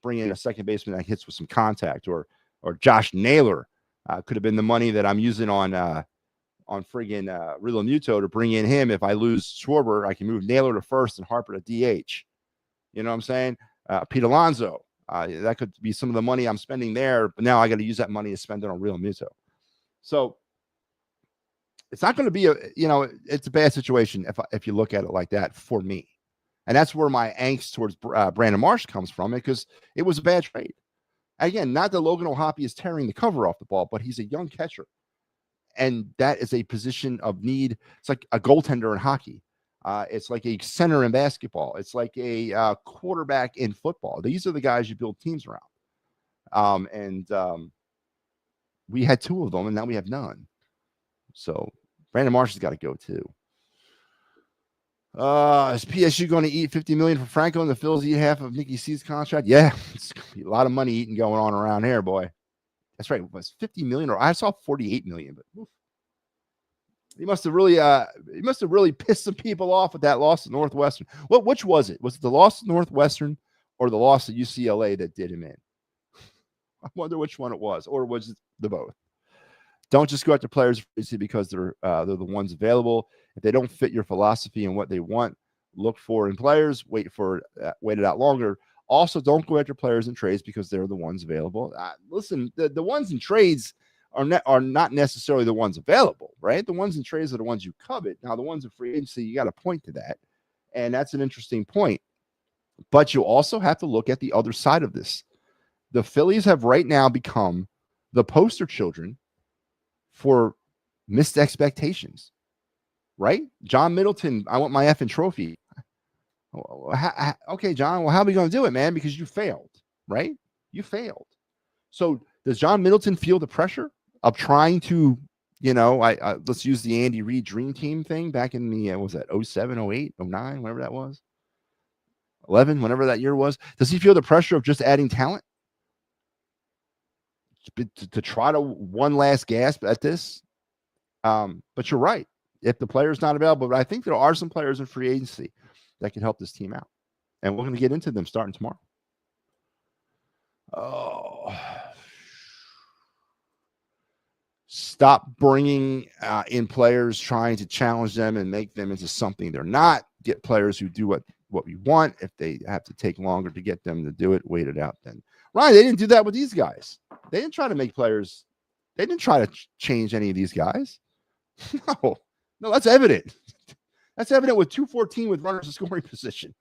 bringing in a second baseman that hits with some contact, or Josh Naylor could have been the money that I'm using on friggin' Realmuto to bring in him. If I lose Schwarber, I can move Naylor to first and Harper to DH. You know what I'm saying? Pete Alonso. That could be some of the money I'm spending there, but now I got to use that money to spend it on Realmuto. So it's not going to be it's a bad situation if you look at it like that for me. And that's where my angst towards Brandon Marsh comes from, because it was a bad trade. Again, not that Logan O'Hoppe is tearing the cover off the ball, but he's a young catcher. And that is a position of need. It's like a goaltender in hockey. It's like a center in basketball. It's like a quarterback in football. These are the guys you build teams around. We had 2 of them, and now we have none. So Brandon Marsh has got to go too. Is PSG going to eat $50 million for Franco and the Phils eat half of Nicky C's contract? Yeah, it's gonna be a lot of money eating going on around here, boy. That's right. It was $50 million, or I saw $48 million, but oof. He must have really pissed some people off with that loss to Northwestern. Which was it? Was it the loss to Northwestern or the loss to UCLA that did him in? I wonder which one it was, or was it the both? Don't just go after players because they're the ones available. If they don't fit your philosophy and what they want, look for in players. Wait it out longer. Also, don't go after players in trades because they're the ones available. Listen, the ones in trades are not necessarily the ones available, right? The ones in trades are the ones you covet. Now, the ones in free agency, you got to point to that, and that's an interesting point. But you also have to look at the other side of this. The Phillies have right now become the poster children for missed expectations, right? John Middleton, I want my effing trophy. Okay, John, well, how are we going to do it, man? Because you failed, right? You failed. So does John Middleton feel the pressure of trying to, let's use the Andy Reid Dream Team thing back in the, what was that, 07, 08, 09, whatever that was? 11, whenever that year was. Does he feel the pressure of just adding talent to try to one last gasp at this? But you're right. If the player's not available, but I think there are some players in free agency that can help this team out. And we're going to get into them starting tomorrow. Oh, stop bringing in players trying to challenge them and make them into something they're not. Get players who do what we want. If they have to take longer to get them to do it, wait it out then. Ryan, they didn't do that with these guys. They didn't try to make players. They didn't try to change any of these guys. No, that's evident. That's evident with 214 with runners in scoring position.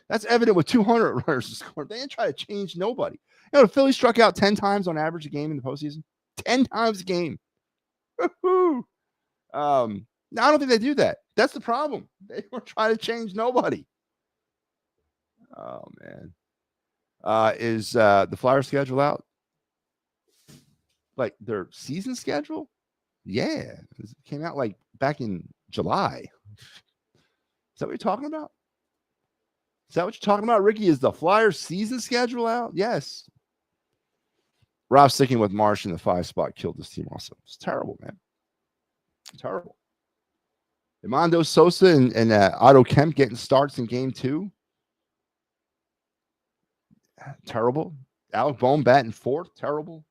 That's evident with 200 runners in scoring. They didn't try to change nobody. The Phillies struck out 10 times on average a game in the postseason. 10 times a game. Now, I don't think they do that. That's the problem. They were trying to change nobody. Oh, man. Is the Flyers schedule out? Like their season schedule? Yeah. It came out like back in July. Is that what you're talking about? Is that what you're talking about, Ricky? Is the Flyers season schedule out? Yes. Rob sticking with Marsh in the 5 spot killed this team also. It's terrible, man. Terrible. Emando Sosa and Otto Kemp getting starts in game 2. Terrible. Alec Bohm batting 4th. Terrible.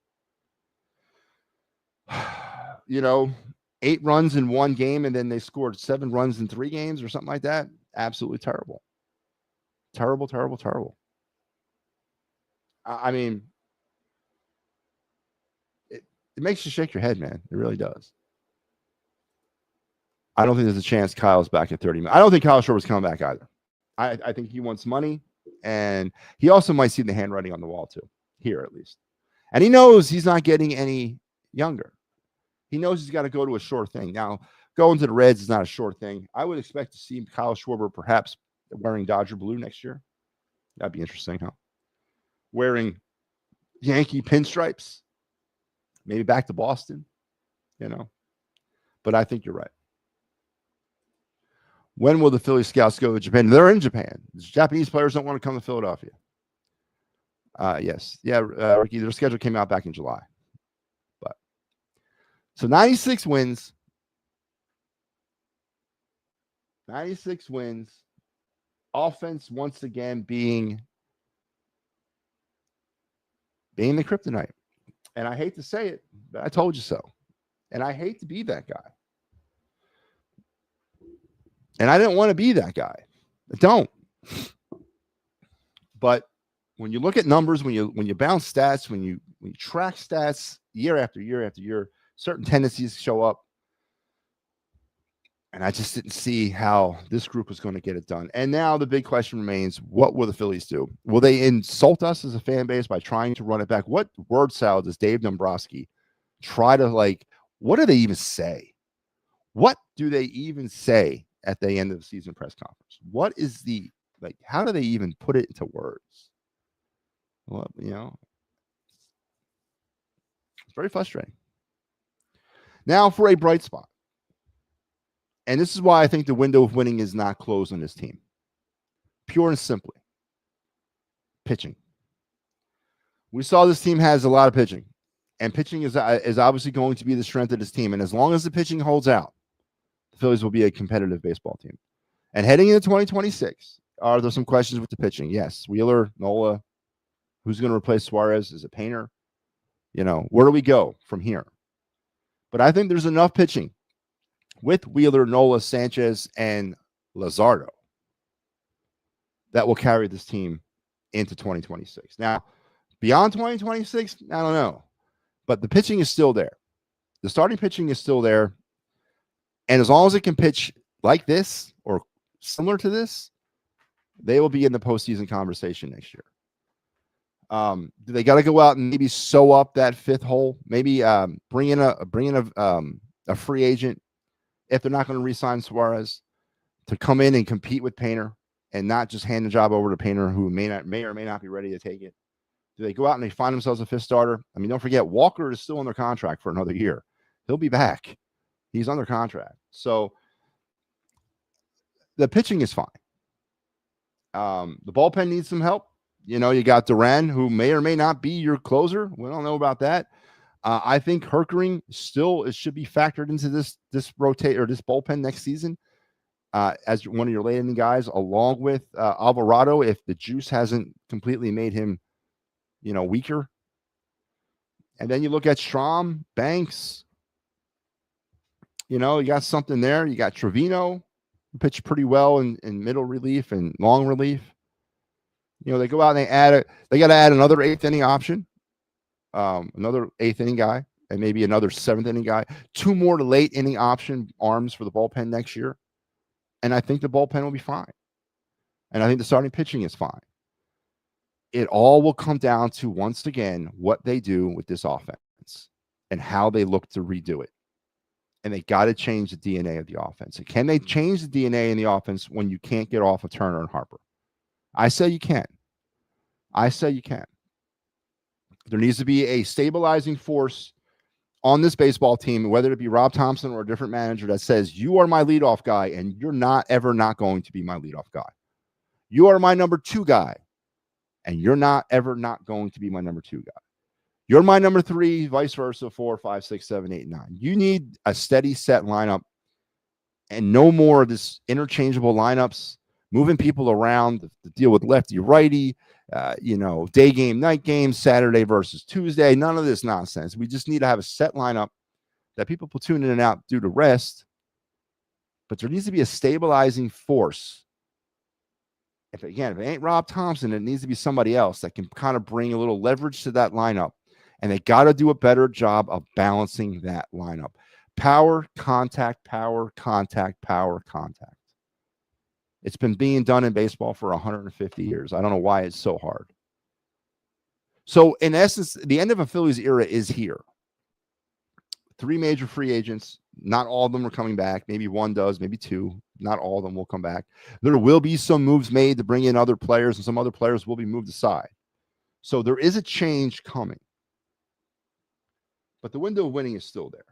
8 runs in 1 game, and then they scored 7 runs in 3 games or something like that. Absolutely terrible. Terrible, terrible, terrible. I mean, it makes you shake your head, man. It really does. I don't think there's a chance Kyle's back at 30 million. I don't think Kyle Schwarber's coming back either. I think he wants money, and he also might see the handwriting on the wall too, here at least. And he knows he's not getting any younger. He knows he's got to go to a sure thing. Now, going to the Reds is not a sure thing. I would expect to see Kyle Schwarber perhaps wearing Dodger blue next year. That'd be interesting, huh? Wearing Yankee pinstripes. Maybe back to Boston, But I think you're right. When will the Philly scouts go to Japan? They're in Japan. The Japanese players don't want to come to Philadelphia. Yes. Yeah, Ricky, their schedule came out back in July. But so 96 wins. 96 wins. Offense once again being the kryptonite. And I hate to say it, but I told you so. And I hate to be that guy. And I didn't want to be that guy. I don't. But when you look at numbers, when you bounce stats, when you track stats year after year after year, certain tendencies show up. And I just didn't see how this group was going to get it done. And now the big question remains, what will the Phillies do? Will they insult us as a fan base by trying to run it back? What word salad does Dave Dombrowski try to what do they even say? What do they even say at the end of the season press conference? What is how do they even put it into words? Well, it's very frustrating. Now for a bright spot. And this is why I think the window of winning is not closed on this team. Pure and simply. Pitching. We saw this team has a lot of pitching. And pitching is obviously going to be the strength of this team. And as long as the pitching holds out, the Phillies will be a competitive baseball team. And heading into 2026, are there some questions with the pitching? Yes. Wheeler, Nola. Who's going to replace Suarez? Is it Painter? Where do we go from here? But I think there's enough pitching with Wheeler, Nola, Sanchez, and Luzardo that will carry this team into 2026. Now, beyond 2026, I don't know. But the pitching is still there. The starting pitching is still there. And as long as it can pitch like this or similar to this, they will be in the postseason conversation next year. Do they got to go out and maybe sew up that fifth hole? Maybe bring in a free agent if they're not going to re-sign Suarez to come in and compete with Painter and not just hand the job over to Painter, who may or may not be ready to take it. Do they go out and they find themselves a fifth starter? I mean, don't forget, Walker is still under contract for another year. He'll be back. He's under contract. So the pitching is fine. The bullpen needs some help. You got Duran, who may or may not be your closer. We don't know about that. I think Herkering still should be factored into this rotate or this bullpen next season as one of your late inning guys, along with Alvarado, if the juice hasn't completely made him, weaker. And then you look at Strom, Banks. You got something there. You got Trevino, who pitched pretty well in middle relief and long relief. They go out and they got to add another eighth inning option, another eighth inning guy, and maybe another seventh inning guy. 2 more late inning option arms for the bullpen next year. And I think the bullpen will be fine. And I think the starting pitching is fine. It all will come down to, once again, what they do with this offense and how they look to redo it. And they got to change the DNA of the offense. And can they change the DNA in the offense when you can't get off of Turner and Harper? I say you can. There needs to be a stabilizing force on this baseball team, whether it be Rob Thompson or a different manager, that says, you are my leadoff guy, and you're not ever not going to be my leadoff guy. You are my number 2 guy, and you're not ever not going to be my number 2 guy. You're my number 3, vice versa, 4, 5, 6, 7, 8, 9. You need a steady set lineup and no more of this interchangeable lineups, moving people around to deal with lefty, righty, day game, night game, Saturday versus Tuesday. None of this nonsense. We just need to have a set lineup that people platoon in and out due to rest. But there needs to be a stabilizing force. If it ain't Rob Thompson, it needs to be somebody else that can kind of bring a little leverage to that lineup. And they got to do a better job of balancing that lineup. Power, contact, power, contact, power, contact. It's been being done in baseball for 150 years. I don't know why it's so hard. So, in essence, the end of a Phillies era is here. 3 major free agents. Not all of them are coming back. Maybe 1 does, maybe 2. Not all of them will come back. There will be some moves made to bring in other players, and some other players will be moved aside. So there is a change coming. But the window of winning is still there.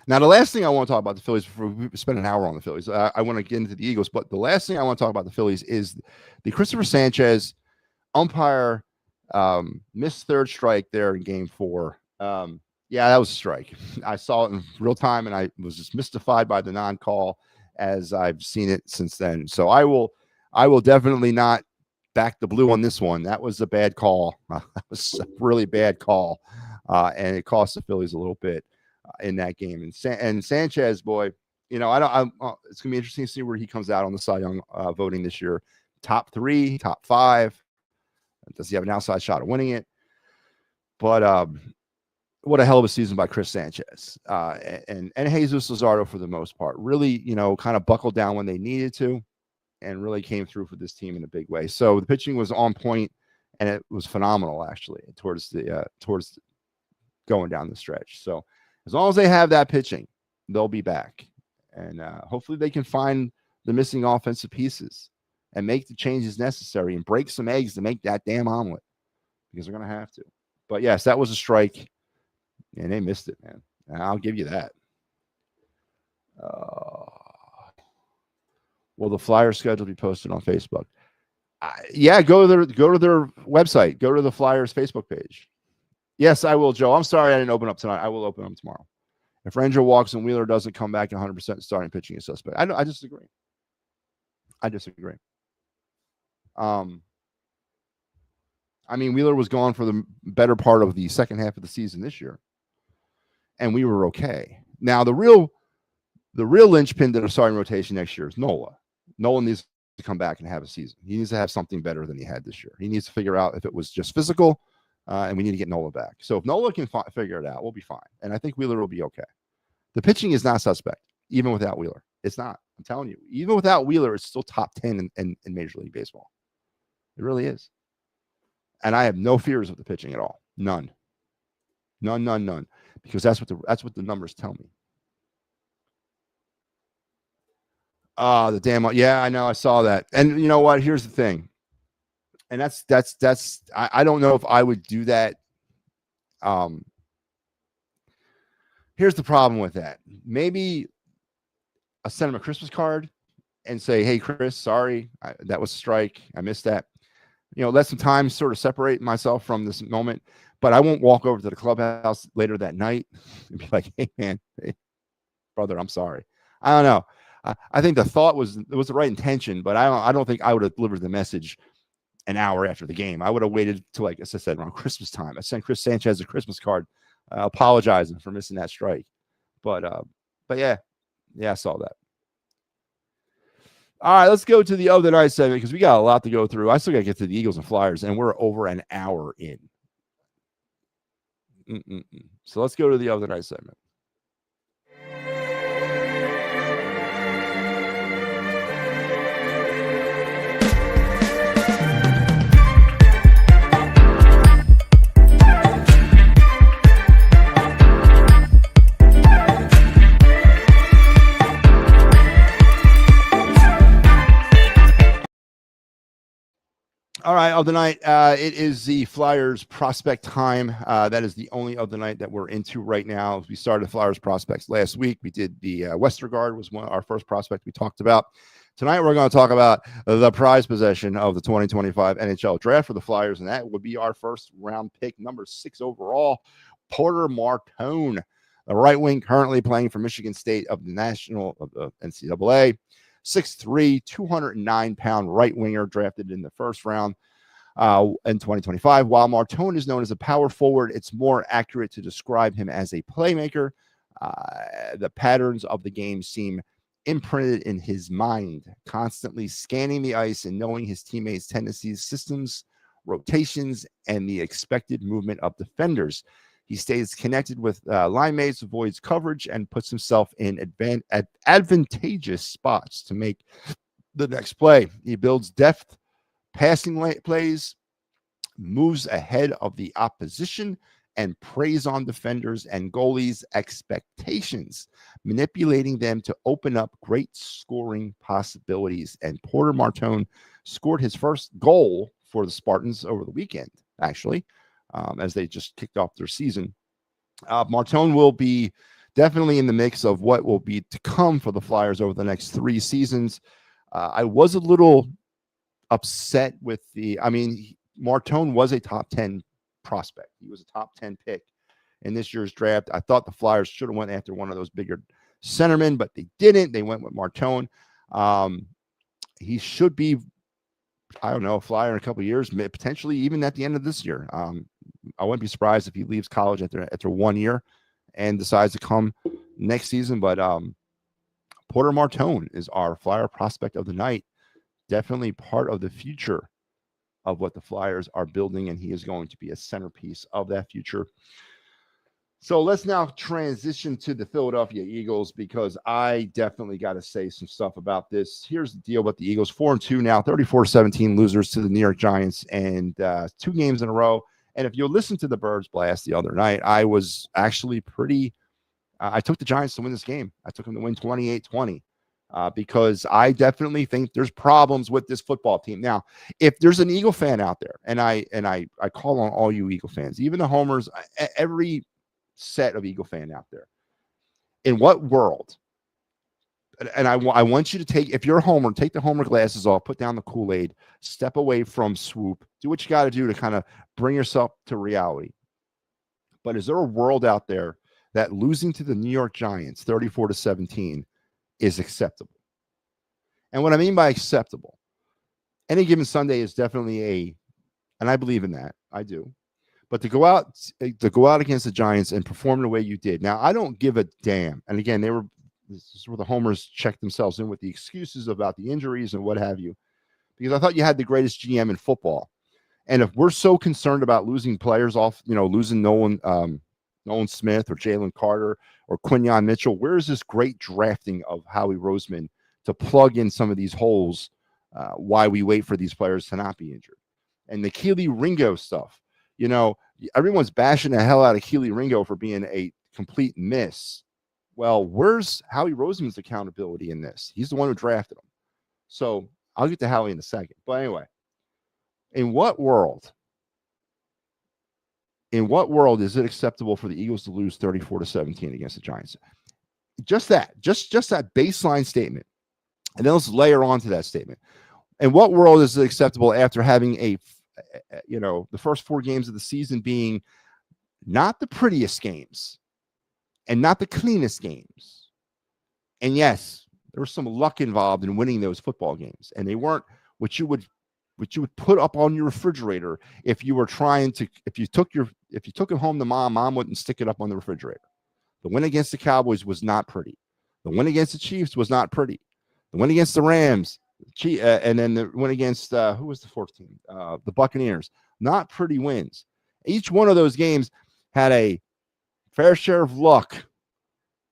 Now, the last thing I want to talk about the Phillies, before we spend an hour on the Phillies, I want to get into the Eagles, but the last thing I want to talk about the Phillies is the Christopher Sanchez umpire missed 3rd strike there in game 4. Yeah, that was a strike. I saw it in real time, and I was just mystified by the non-call as I've seen it since then. So I will definitely not back the blue on this one. That was a bad call. That was a really bad call, and it cost the Phillies a little bit in that game. And Sanchez, boy, it's gonna be interesting to see where he comes out on the Cy Young voting this year. Top 3, top 5. Does he have an outside shot of winning it? But what a hell of a season by Chris Sanchez and Jesus Luzardo for the most part. Really, kind of buckled down when they needed to, and really came through for this team in a big way. So the pitching was on point, and it was phenomenal actually towards going down the stretch. So as long as they have that pitching, they'll be back. And hopefully they can find the missing offensive pieces and make the changes necessary and break some eggs to make that damn omelet, because they're going to have to. But yes, that was a strike, and they missed it, man. And I'll give you that. Will the Flyers schedule be posted on Facebook? Yeah, go to their website. Go to the Flyers Facebook page. Yes, I will, Joe. I'm sorry I didn't open up tonight. I will open them tomorrow. If Ranger walks and Wheeler doesn't come back 100% starting pitching is suspect. I disagree. I disagree. I mean, Wheeler was gone for the better part of the second half of the season this year, and we were okay. Now, the real linchpin to the starting rotation next year is Nola. Nola needs to come back and have a season. He needs to have something better than he had this year. He needs to figure out if it was just physical, and we need to get Nola back. So if Nola can figure it out, we'll be fine. And I think Wheeler will be okay. The pitching is not suspect, even without Wheeler. It's not. I'm telling you. Even without Wheeler, it's still top 10 in Major League Baseball. It really is. And I have no fears of the pitching at all. None. None. Because that's what the numbers tell me. The damn, yeah, I know, I saw that. And you know what? Here's the thing. And that's I don't know if I would do that. Here's the problem with that. Maybe I'll send him a Christmas card and say, hey, Chris, sorry, that was a strike. I missed that. You know, let some time sort of separate myself from this moment. But I won't walk over to the clubhouse later that night and be like, hey, man, hey, brother, I'm sorry. I don't know. I think the thought was the right intention, but I don't think I would have delivered the message an hour after the game. I would have waited till, like, as I said, around Christmas time. I sent Chris Sanchez a Christmas card apologizing for missing that strike. But yeah, I saw that. All right, let's go to the other night segment because we got a lot to go through. I still got to get to the Eagles and Flyers, and we're over an hour in. So let's go to the other night segment. All right, of the night, it is the Flyers prospect time. That is the only of the night that we're into right now. We started Flyers prospects last week. We did the Westergaard was our first prospect we talked about. Tonight, we're going to talk about the prize possession of the 2025 NHL draft for the Flyers, and that would be our first round pick, number 6 overall, Porter Martone, the right wing currently playing for Michigan State of the NCAA. 6'3", 209-pound right winger drafted in the first round in 2025. While Martone is known as a power forward, it's more accurate to describe him as a playmaker. The patterns of the game seem imprinted in his mind, constantly scanning the ice and knowing his teammates' tendencies, systems, rotations, and the expected movement of defenders. He stays connected with line mates, avoids coverage, and puts himself in advantageous spots to make the next play. He builds depth, passing plays, moves ahead of the opposition, and preys on defenders and goalies' expectations, manipulating them to open up great scoring possibilities. And Porter Martone scored his first goal for the Spartans over the weekend, actually. As they just kicked off their season. Martone will be definitely in the mix of what will be to come for the Flyers over the next 3 seasons. I was a little upset with Martone was a top 10 prospect. He was a top 10 pick in this year's draft. I thought the Flyers should have went after one of those bigger centermen, but they didn't. They went with Martone. He should be, I don't know, a Flyer in a couple of years, potentially even at the end of this year. I wouldn't be surprised if he leaves college after 1 year and decides to come next season. But Porter Martone is our Flyer prospect of the night. Definitely part of the future of what the Flyers are building, and he is going to be a centerpiece of that future. So let's now transition to the Philadelphia Eagles, because I definitely got to say some stuff about this. Here's the deal with the Eagles. 4-2 now, 34-17 losers to the New York Giants, and 2 games in a row And if you listen to the Birds Blast the other night, I was actually pretty I took the Giants to win this game. I took them to win 28-20 because I definitely think there's problems with this football team. Now, if there's an Eagle fan out there, and I call on all you Eagle fans, even the homers, every set of Eagle fan out there, in what world? And I want you to take, if you're a homer, take the homer glasses off, put down the Kool-Aid, step away from swoop, do what you got to do to kind of bring yourself to reality. But is there a world out there that losing to the New York Giants 34-17 is acceptable? And what I mean by acceptable, any given Sunday is definitely and I believe in that. I do. But to go out against the Giants and perform the way you did. Now, I don't give a damn. And again, this is where the homers checked themselves in with the excuses about the injuries and what have you, because I thought you had the greatest GM in football. And if we're so concerned about losing players off, losing Nolan Smith or Jalen Carter or Quinyon Mitchell, where is this great drafting of Howie Roseman to plug in some of these holes while we wait for these players to not be injured? And the Keely Ringo stuff, everyone's bashing the hell out of Keely Ringo for being a complete miss. Well, where's Howie Roseman's accountability in this? He's the one who drafted him. So I'll get to Howie in a second. But anyway, in what world is it acceptable for the Eagles to lose 34-17 against the Giants? Just that baseline statement. And then let's layer on to that statement. In what world is it acceptable after having the first 4 games of the season being not the prettiest games and not the cleanest games? And yes, there was some luck involved in winning those football games, and they weren't what you would put up on your refrigerator if you took it home to mom wouldn't stick it up on the refrigerator. The win against the Cowboys was not pretty. The win against the Chiefs was not pretty. The win against the Rams, and then the win against who was the 4th team? The Buccaneers. Not pretty wins. Each one of those games had a fair share of luck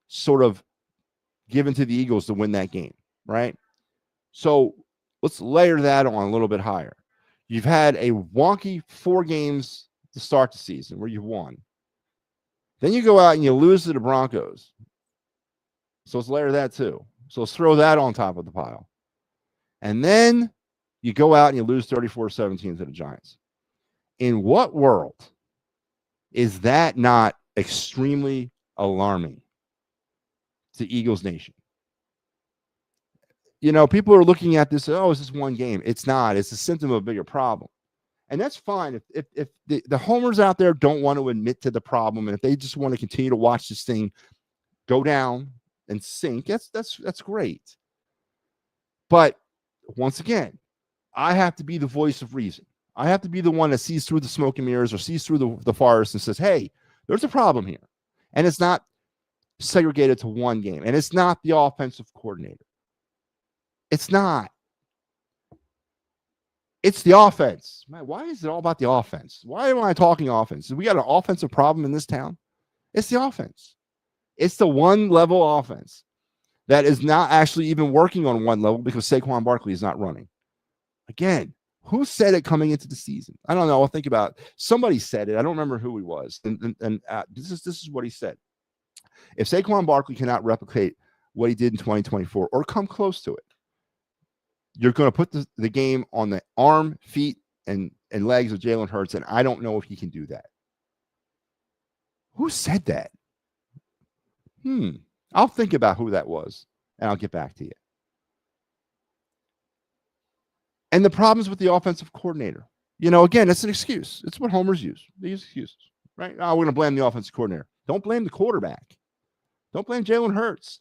sort of given to the Eagles to win that game, right? So let's layer that on a little bit higher. You've had a wonky 4 games to start the season where you won. Then you go out and you lose to the Broncos. So let's layer that too. So let's throw that on top of the pile. And then you go out and you lose 34-17 to the Giants. In what world is that not extremely alarming to Eagles Nation? People are looking at this, it's just one game. It's not. It's a symptom of a bigger problem. And that's fine. If the homers out there don't want to admit to the problem, and if they just want to continue to watch this thing go down and sink, that's great. But once again, I have to be the voice of reason. I have to be the one that sees through the smoke and mirrors or sees through the forest and says, hey, there's a problem here. And it's not segregated to one game. And it's not the offensive coordinator. It's not. It's the offense. Man, why is it all about the offense? Why am I talking offense? We got an offensive problem in this town. It's the offense. It's the one level offense that is not actually even working on one level because Saquon Barkley is not running. Again, who said it coming into the season? I don't know. I'll think about it. Somebody said it. I don't remember who he was. And this is what he said. If Saquon Barkley cannot replicate what he did in 2024 or come close to it, you're going to put the game on the arm, feet, and legs of Jalen Hurts, and I don't know if he can do that. Who said that? I'll think about who that was, and I'll get back to you. And the problems with the offensive coordinator. Again, it's an excuse. It's what homers use. They use excuses, right? Oh, we're going to blame the offensive coordinator. Don't blame the quarterback. Don't blame Jalen Hurts.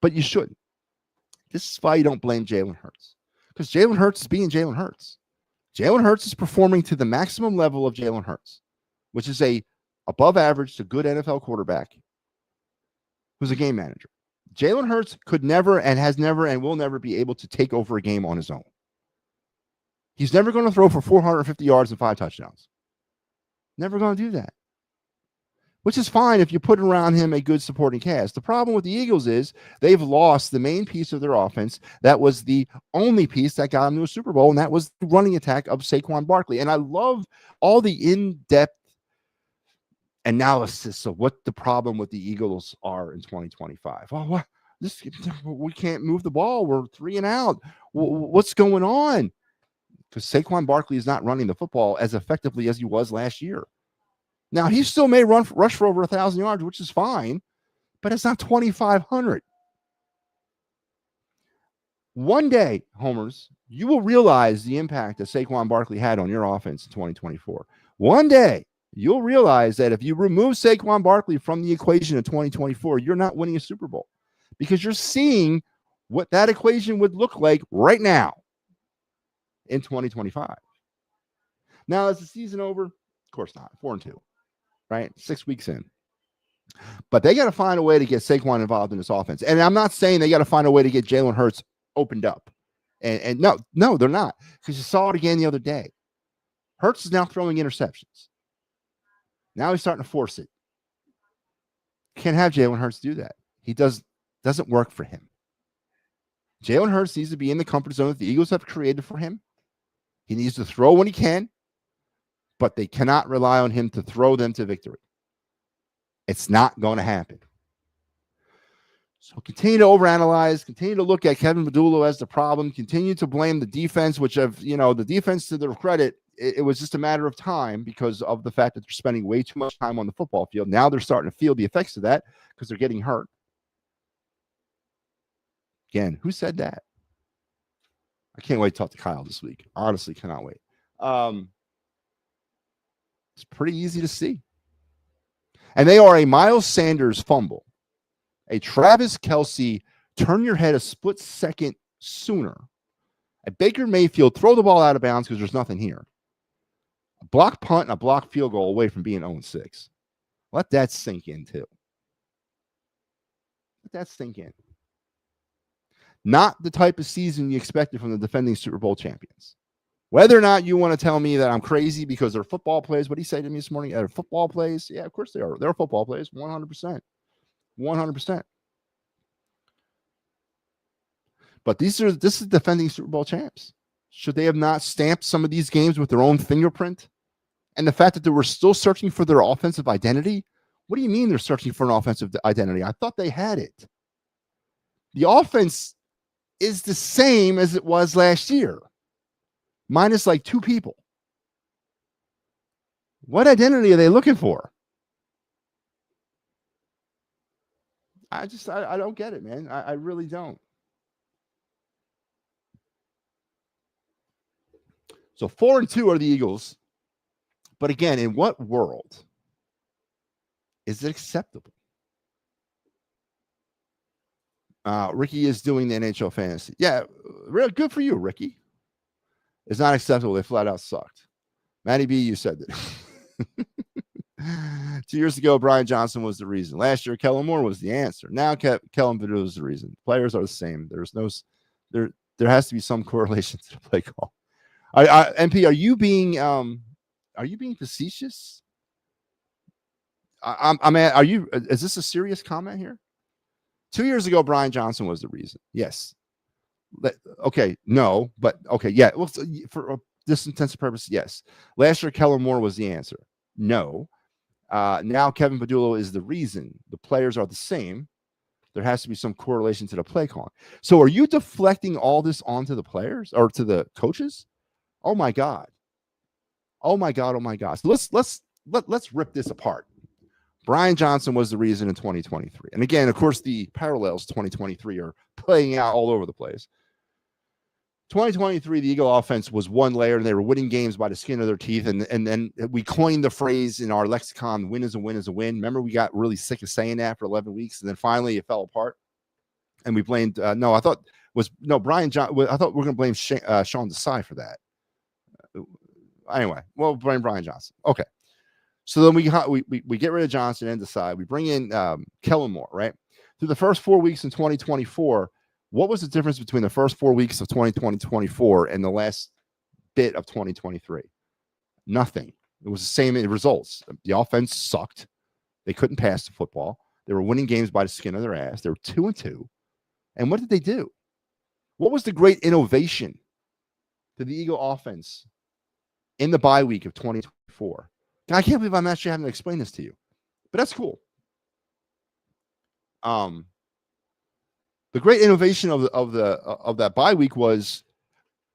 But you shouldn't. This is why you don't blame Jalen Hurts. Because Jalen Hurts is being Jalen Hurts. Jalen Hurts is performing to the maximum level of Jalen Hurts, which is a above average to good NFL quarterback who's a game manager. Jalen Hurts could never and has never and will never be able to take over a game on his own. He's never going to throw for 450 yards and 5 touchdowns. Never going to do that. which is fine if you put around him a good supporting cast. The problem with the Eagles is they've lost the main piece of their offense. That was the only piece that got them to a Super Bowl, and that was the running attack of Saquon Barkley. And I love all the in-depth analysis of what the problem with the Eagles are in 2025. Oh, we can't move the ball. We're 3 and out. What's going on? Because Saquon Barkley is not running the football as effectively as he was last year. Now, he still may rush for over 1,000 yards, which is fine, but it's not 2,500. One day, homers, you will realize the impact that Saquon Barkley had on your offense in 2024. One day, you'll realize that if you remove Saquon Barkley from the equation in 2024, you're not winning a Super Bowl because you're seeing what that equation would look like right now in 2025. Now, is the season over? Of course not. 4-2, right? 6 weeks in. But they got to find a way to get Saquon involved in this offense. And I'm not saying they got to find a way to get Jalen Hurts opened up. And no, they're not. Because you saw it again the other day. Hurts is now throwing interceptions. Now he's starting to force it. Can't have Jalen Hurts do that. He doesn't work for him. Jalen Hurts needs to be in the comfort zone that the Eagles have created for him. He needs to throw when he can, but they cannot rely on him to throw them to victory. It's not going to happen. So continue to overanalyze, continue to look at Kevin Padula as the problem, continue to blame the defense, which the defense, to their credit, it was just a matter of time because of the fact that they're spending way too much time on the football field. Now they're starting to feel the effects of that because they're getting hurt. Again, who said that? I can't wait to talk to Kyle this week. Honestly, cannot wait. It's pretty easy to see. And they are a Miles Sanders fumble, a Travis Kelce turn your head a split second sooner, a Baker Mayfield throw the ball out of bounds because there's nothing here, a block punt and a block field goal away from being 0-6. Let that sink in too. Let that sink in. Not the type of season you expected from the defending Super Bowl champions. Whether or not you want to tell me that I'm crazy because they're football plays, what did he say to me this morning? They're football plays? Yeah, of course they are. They're football plays, 100%. 100%. But this is defending Super Bowl champs. Should they have not stamped some of these games with their own fingerprint? And the fact that they were still searching for their offensive identity? What do you mean they're searching for an offensive identity? I thought they had it. The offense is the same as it was last year, minus like 2 people. What identity are they looking for? I don't get it, man. I really don't. So 4-2 are the Eagles. But again, in what world is it acceptable? Ricky is doing the NHL fantasy. Yeah, real good for you, Ricky. It's not acceptable. They flat out sucked. MattyB, you said that. 2 years ago, Brian Johnson was the reason. Last year, Kellen Moore was the answer. Now, Kellen Padula is the reason. Players are the same. There has to be some correlation to the play call. MP, are you being facetious? Is this a serious comment here? 2 years ago, Brian Johnson was the reason. Yes. Okay. No, but okay. Yeah. Well, for this intensive purpose, yes. Last year, Kellen Moore was the answer. No. Now Kevin Padula is the reason. The players are the same. There has to be some correlation to the play calling. So are you deflecting all this onto the players or to the coaches? Oh my God. Oh my God. Oh my gosh. So let's rip this apart. Brian Johnson was the reason in 2023. And again, of course, the parallels to 2023 are playing out all over the place. 2023, the Eagle offense was one layer, and they were winning games by the skin of their teeth. And then we coined the phrase in our lexicon, win is a win is a win. Remember, we got really sick of saying that for 11 weeks, and then finally it fell apart. And we blamed, Brian John. I thought we were going to blame Sean Desai for that. Anyway, we'll blame Brian Johnson. Okay. So then we get rid of Johnson and Desai. We bring in Kellen Moore, right? Through the first 4 weeks in 2024, what was the difference between the first 4 weeks of 2024 and the last bit of 2023? Nothing. It was the same results. The offense sucked. They couldn't pass the football. They were winning games by the skin of their ass. They were 2-2. And what did they do? What was the great innovation to the Eagle offense in the bye week of 2024? I can't believe I'm actually having to explain this to you, but that's cool. The great innovation of that bye week was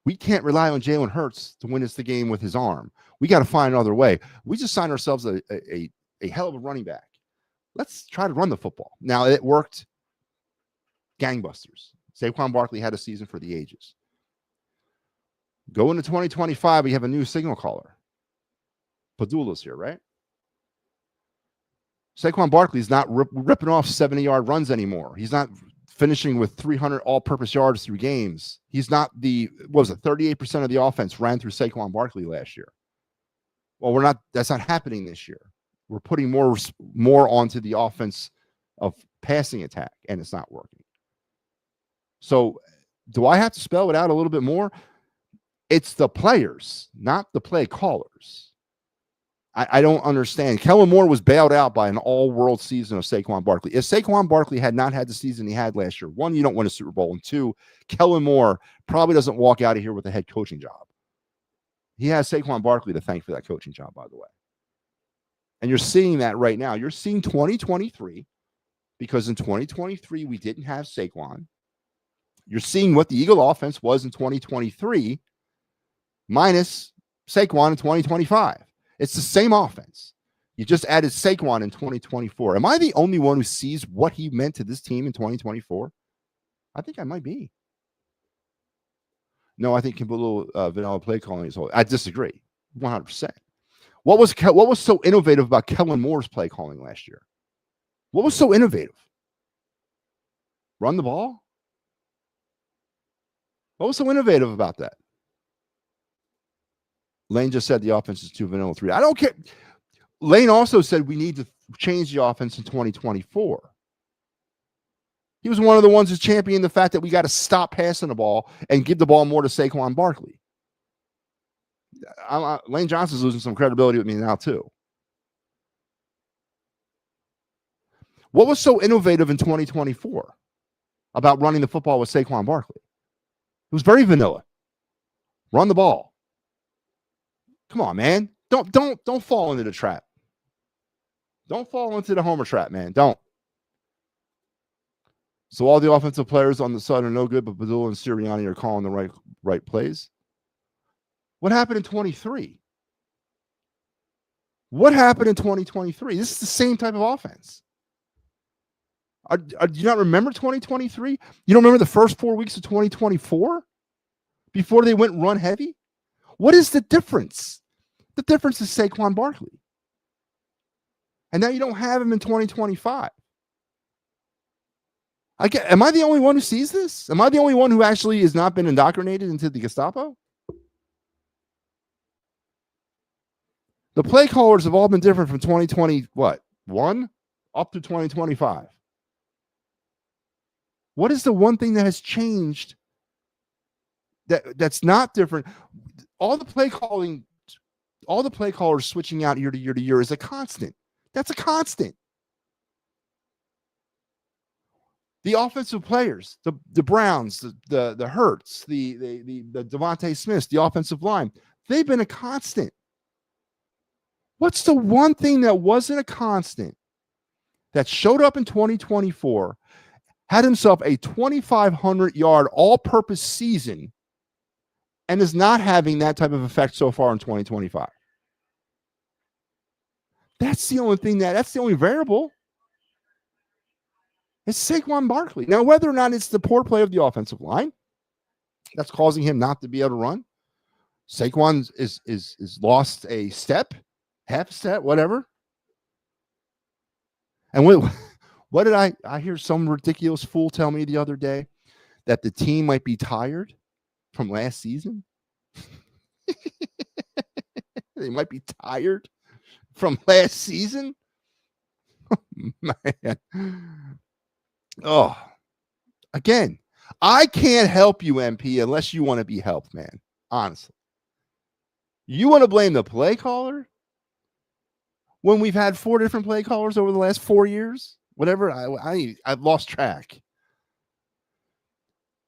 we can't rely on Jalen Hurts to win us the game with his arm. We got to find another way. We just signed ourselves a hell of a running back. Let's try to run the football. Now, it worked gangbusters. Saquon Barkley had a season for the ages. Go into 2025, we have a new signal caller. Padula's here, right? Saquon Barkley's not ripping off 70-yard runs anymore. He's not finishing with 300 all-purpose yards through games. He's not 38% of the offense ran through Saquon Barkley last year. Well, that's not happening this year. We're putting more onto the offense of passing attack, and it's not working. So do I have to spell it out a little bit more? It's the players, not the play callers. I don't understand. Kellen Moore was bailed out by an all-world season of Saquon Barkley. If Saquon Barkley had not had the season he had last year, one, you don't win a Super Bowl, and two, Kellen Moore probably doesn't walk out of here with a head coaching job. He has Saquon Barkley to thank for that coaching job, by the way. And you're seeing that right now. You're seeing 2023, because in 2023, we didn't have Saquon. You're seeing what the Eagle offense was in 2023 minus Saquon in 2025. It's the same offense. You just added Saquon in 2024. Am I the only one who sees what he meant to this team in 2024? I think I might be. No, I think little vanilla play calling is all. I disagree 100%. What was so innovative about Kellen Moore's play calling last year? What was so innovative? Run the ball? What was so innovative about that? Lane just said the offense is too vanilla 3. I don't care. Lane also said we need to change the offense in 2024. He was one of the ones who championed the fact that we got to stop passing the ball and give the ball more to Saquon Barkley. Lane Johnson's losing some credibility with me now, too. What was so innovative in 2024 about running the football with Saquon Barkley? It was very vanilla. Run the ball. Come on, man. Don't fall into the trap. Don't fall into the homer trap, man. Don't. So all the offensive players on the side are no good, but Badul and Sirianni are calling the right plays. What happened in 23? What happened in 2023? This is the same type of offense. Do you not remember 2023? You don't remember the first 4 weeks of 2024 before they went run heavy? What is the difference? The difference is Saquon Barkley. And now you don't have him in 2025. Am I the only one who sees this? Am I the only one who actually has not been indoctrinated into the Gestapo? The play callers have all been different from 2021 up to 2025. What is the one thing that has changed that's not different? All the play callers switching out year to year to year is a constant. That's a constant. The offensive players, the Browns, the Hurts, the Devontae Smiths, the offensive line, they've been a constant. What's the one thing that wasn't a constant that showed up in 2024, had himself a 2,500-yard all-purpose season, and is not having that type of effect so far in 2025? That's the only thing that's the only variable. It's Saquon Barkley. Now, whether or not it's the poor play of the offensive line that's causing him not to be able to run, Saquon is lost a step, half a step, whatever. And what did I hear some ridiculous fool tell me the other day? That the team might be tired from last season. They might be tired from last season. Man. Oh, again, I can't help you, MP, unless you want to be helped, man. Honestly. You want to blame the play caller? when we've had 4 different play callers over the last 4 years? Whatever, I've lost track.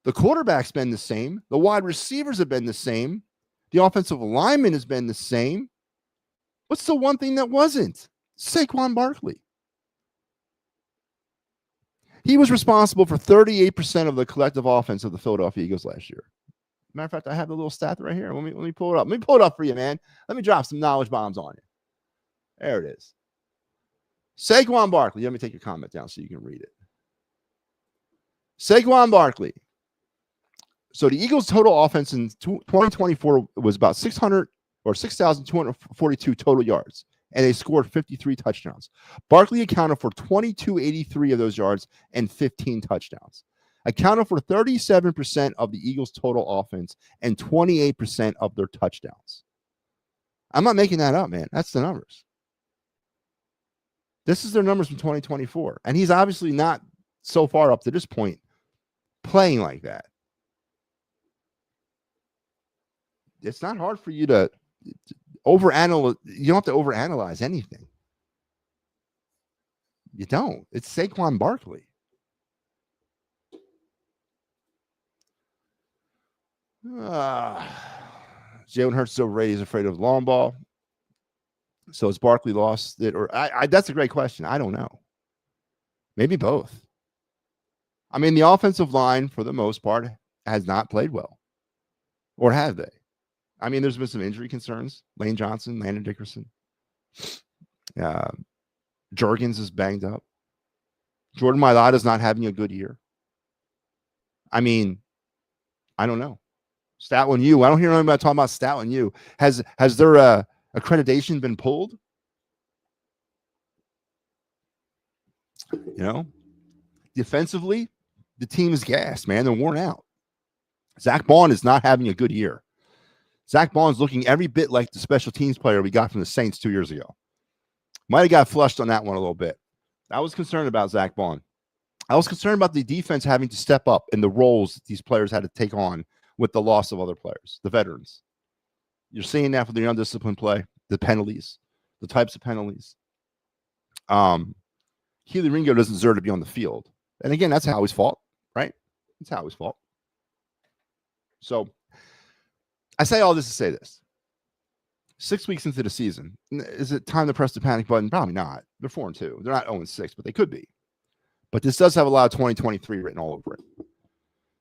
The quarterback's been the same. The wide receivers have been the same. The offensive lineman has been the same. What's the one thing that wasn't? Saquon Barkley. He was responsible for 38% of the collective offense of the Philadelphia Eagles last year. Matter of fact, I have the little stat right here. Let me pull it up. Let me pull it up for you, man. Let me drop some knowledge bombs on you. There it is. Saquon Barkley. Let me take your comment down so you can read it. Saquon Barkley. So the Eagles' total offense in 2024 was about 6,242 total yards, and they scored 53 touchdowns. Barkley accounted for 2,283 of those yards and 15 touchdowns. Accounted for 37% of the Eagles' total offense and 28% of their touchdowns. I'm not making that up, man. That's the numbers. This is their numbers from 2024. And he's obviously not so far up to this point playing like that. It's not hard for you to overanalyze. You don't have to overanalyze anything. You don't. It's Saquon Barkley. Jalen Hurts still ready. He's afraid of the long ball. So has Barkley lost it? Or that's a great question. I don't know. Maybe both. I mean, the offensive line, for the most part, has not played well. Or have they? I mean, there's been some injury concerns. Lane Johnson, Landon Dickerson. Jurgens is banged up. Jordan Mailata's not having a good year. I mean, I don't know. Statland U. I don't hear anybody talking about Statland U. Has their accreditation been pulled? You know? Defensively, the team is gassed, man. They're worn out. Zach Bond is not having a good year. Zach Bond's looking every bit like the special teams player we got from the Saints 2 years ago. Might have got flushed on that one a little bit. I was concerned about Zach Bond. I was concerned about the defense having to step up in the roles that these players had to take on with the loss of other players, the veterans. You're seeing that for the undisciplined play, the penalties, the types of penalties. Keely Ringo doesn't deserve to be on the field. And again, that's Howie's fault, right? It's Howie's fault. So I say all this to say this. 6 weeks into the season, is it time to press the panic button? Probably not. They're 4-2. They're not 0-6, but they could be. But this does have a lot of 2023 written all over it.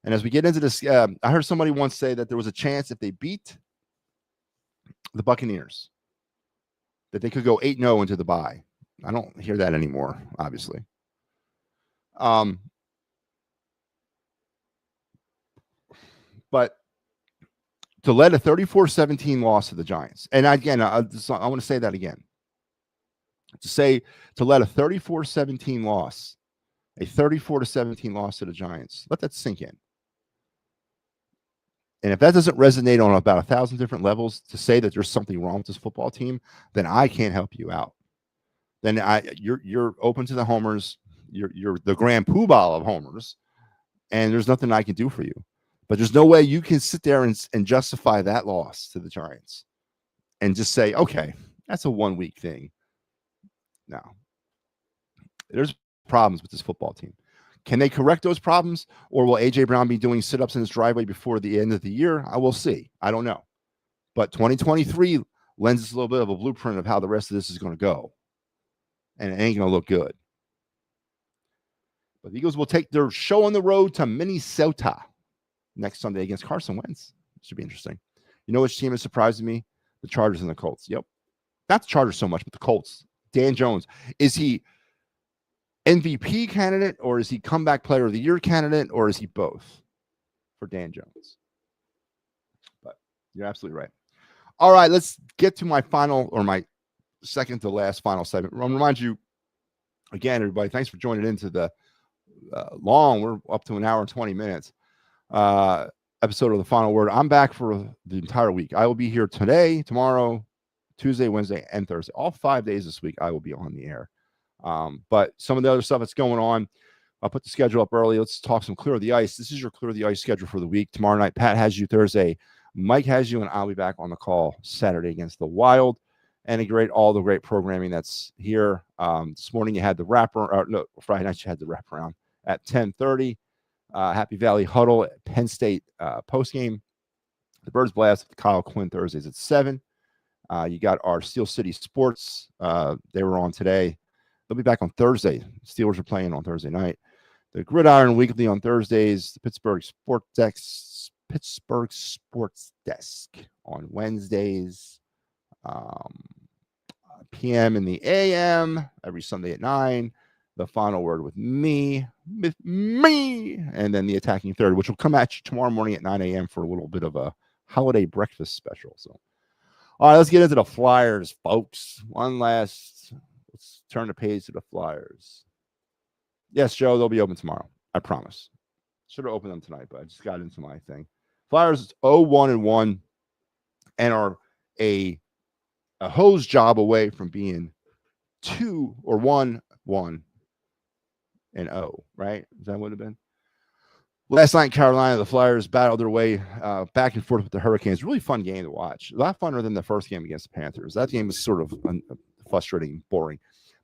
And as we get into this, I heard somebody once say that there was a chance if they beat the Buccaneers that they could go 8-0 into the bye. I don't hear that anymore, obviously. But to let a 34-17 loss to the Giants, and again, I want to say that again. To let a 34-17 loss, a 34-17 loss to the Giants, let that sink in. And if that doesn't resonate on about 1,000 different levels to say that there's something wrong with this football team, then I can't help you out. Then you're open to the homers. You're the grand poobah of homers, and there's nothing I can do for you. But there's no way you can sit there and justify that loss to the Giants and just say, okay, that's a 1 week thing. No. There's problems with this football team. Can they correct those problems, or will A.J. Brown be doing sit-ups in his driveway before the end of the year? I will see. I don't know. But 2023 lends us a little bit of a blueprint of how the rest of this is going to go. And it ain't going to look good. But the Eagles will take their show on the road to Minnesota next Sunday against Carson Wentz. It should be interesting. You know which team is surprising me? The Chargers and the Colts. Yep. Not the Chargers so much, but the Colts. Dan Jones. Is he MVP candidate, or is he comeback player of the year candidate, or is he both for Dan Jones? But you're absolutely right. All right, let's get to my second to last final segment. I'll remind you again, everybody, thanks for joining into the we're up to an hour and 20 minutes episode of The Final Word. I'm back for the entire week. I will be here today, tomorrow, Tuesday, Wednesday, and Thursday. All 5 days this week, I will be on the air. But some of the other stuff that's going on, I'll put the schedule up early. Let's talk some Clear the Ice. This is your Clear the Ice schedule for the week. Tomorrow night, Pat has you. Thursday, Mike has you, and I'll be back on the call Saturday against the Wild. and all the great programming that's here. This morning you had the Friday night you had the wraparound at 10:30. Happy Valley Huddle at Penn State postgame. The Birds Blast with Kyle Quinn Thursdays at 7. You got our Steel City Sports. They were on today. They'll be back on Thursday. Steelers are playing on Thursday night. The Gridiron Weekly on Thursdays. The Pittsburgh Sports Desk on Wednesdays. PM in the AM every Sunday at 9. The Final Word with me, and then the Attacking Third, which will come at you tomorrow morning at 9 a.m. for a little bit of a holiday breakfast special. So, all right, let's get into the Flyers, folks. Let's turn the page to the Flyers. Yes, Joe, they'll be open tomorrow. I promise. Should have opened them tonight, but I just got into my thing. Flyers 0-1-1 and are a hose job away from being 2 or 1-1 and 0, right? Is that what it would have been? Last night in Carolina, the Flyers battled their way back and forth with the Hurricanes. Really fun game to watch. A lot funner than the first game against the Panthers. That game was sort of frustrating and boring.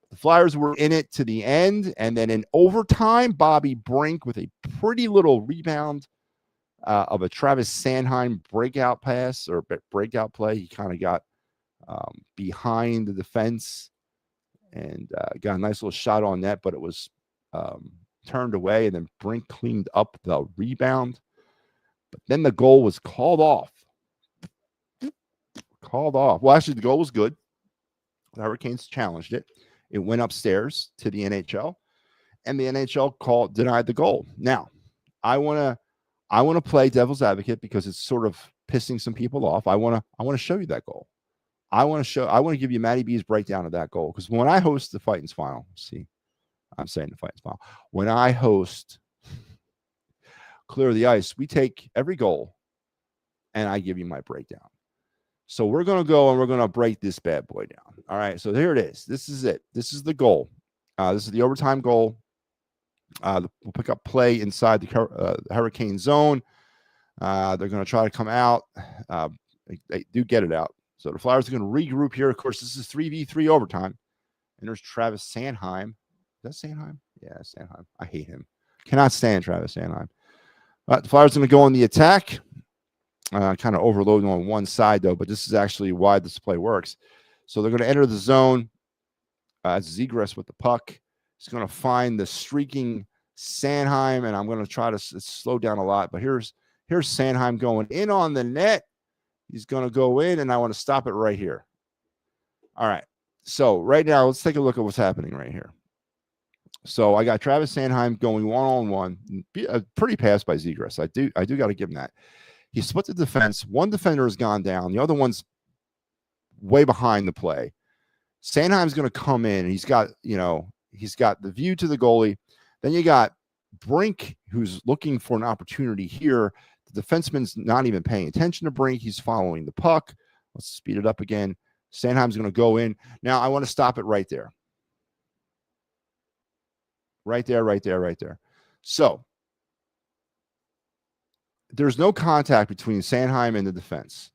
The Flyers were in it to the end, and then in overtime, Bobby Brink with a pretty little rebound of a Travis Sanheim breakout pass or breakout play. He kind of got behind the defense and got a nice little shot on net, but it was turned away, and then Brink cleaned up the rebound. But then the goal was called off. Well, actually, the goal was good. The Hurricanes challenged it. It went upstairs to the NHL, and the NHL denied the goal. Now, I want to play devil's advocate because it's sort of pissing some people off. I want to show you that goal. I want to give you MattyB's breakdown of that goal, because when I host the Fightins Final, I'm saying the Fightins Final. When I host Clear the Ice, we take every goal, and I give you my breakdown. So we're going to go and we're going to break this bad boy down. All right, so here it is. This is it. This is the goal. This is the overtime goal. We'll pick up play inside the Hurricane zone. They're going to try to come out. They do get it out. So the Flyers are going to regroup here. Of course, this is 3v3 overtime. And there's Travis Sanheim. Is that Sanheim? Yeah, Sanheim. I hate him. Cannot stand Travis Sanheim. The Flyers are going to go on the attack. Kind of overloading on one side, though, but this is actually why this play works. So they're going to enter the zone. Zegras with the puck. He's going to find the streaking Sanheim, and I'm going to try to slow down a lot. But here's Sanheim going in on the net. He's going to go in, and I want to stop it right here. All right. So right now, let's take a look at what's happening right here. So I got Travis Sanheim going one-on-one. A pretty pass by Zegras. I do got to give him that. He split the defense. One defender has gone down. The other one's way behind the play. Sanheim's going to come in. He's got the view to the goalie. Then you got Brink, who's looking for an opportunity here. The defenseman's not even paying attention to Brink. He's following the puck. Let's speed it up again. Sanheim's going to go in. Now I want to stop it right there. Right there. So there's no contact between Sanheim and the defense.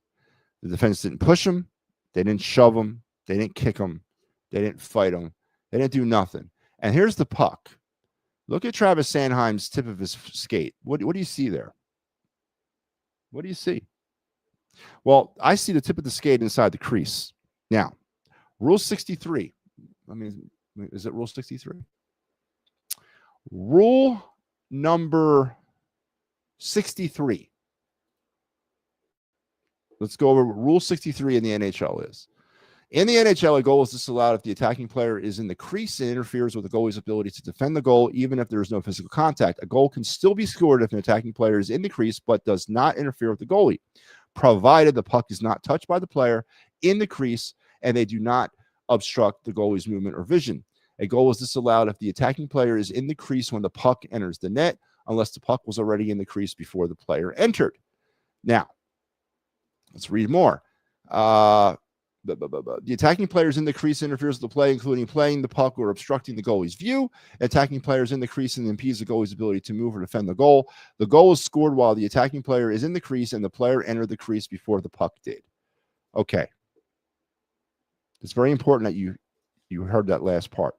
The defense didn't push him. They didn't shove him. They didn't kick him. They didn't fight him. They didn't do nothing. And here's the puck. Look at Travis Sanheim's tip of his skate. What do you see there? What do you see? Well, I see the tip of the skate inside the crease. Now, Rule 63. Is it Rule 63? Rule number 63. Let's go over what Rule 63 in the NHL is. In the NHL, a goal is disallowed if the attacking player is in the crease and interferes with the goalie's ability to defend the goal, even if there is no physical contact. A goal can still be scored if an attacking player is in the crease but does not interfere with the goalie, provided the puck is not touched by the player in the crease and they do not obstruct the goalie's movement or vision. A goal is disallowed if the attacking player is in the crease when the puck enters the net, unless the puck was already in the crease before the player entered. Now, let's read more. The attacking players in the crease interferes with the play, including playing the puck or obstructing the goalie's view. Attacking players in the crease and impedes the goalie's ability to move or defend the goal. The goal is scored while the attacking player is in the crease and the player entered the crease before the puck did. Okay. It's very important that you heard that last part.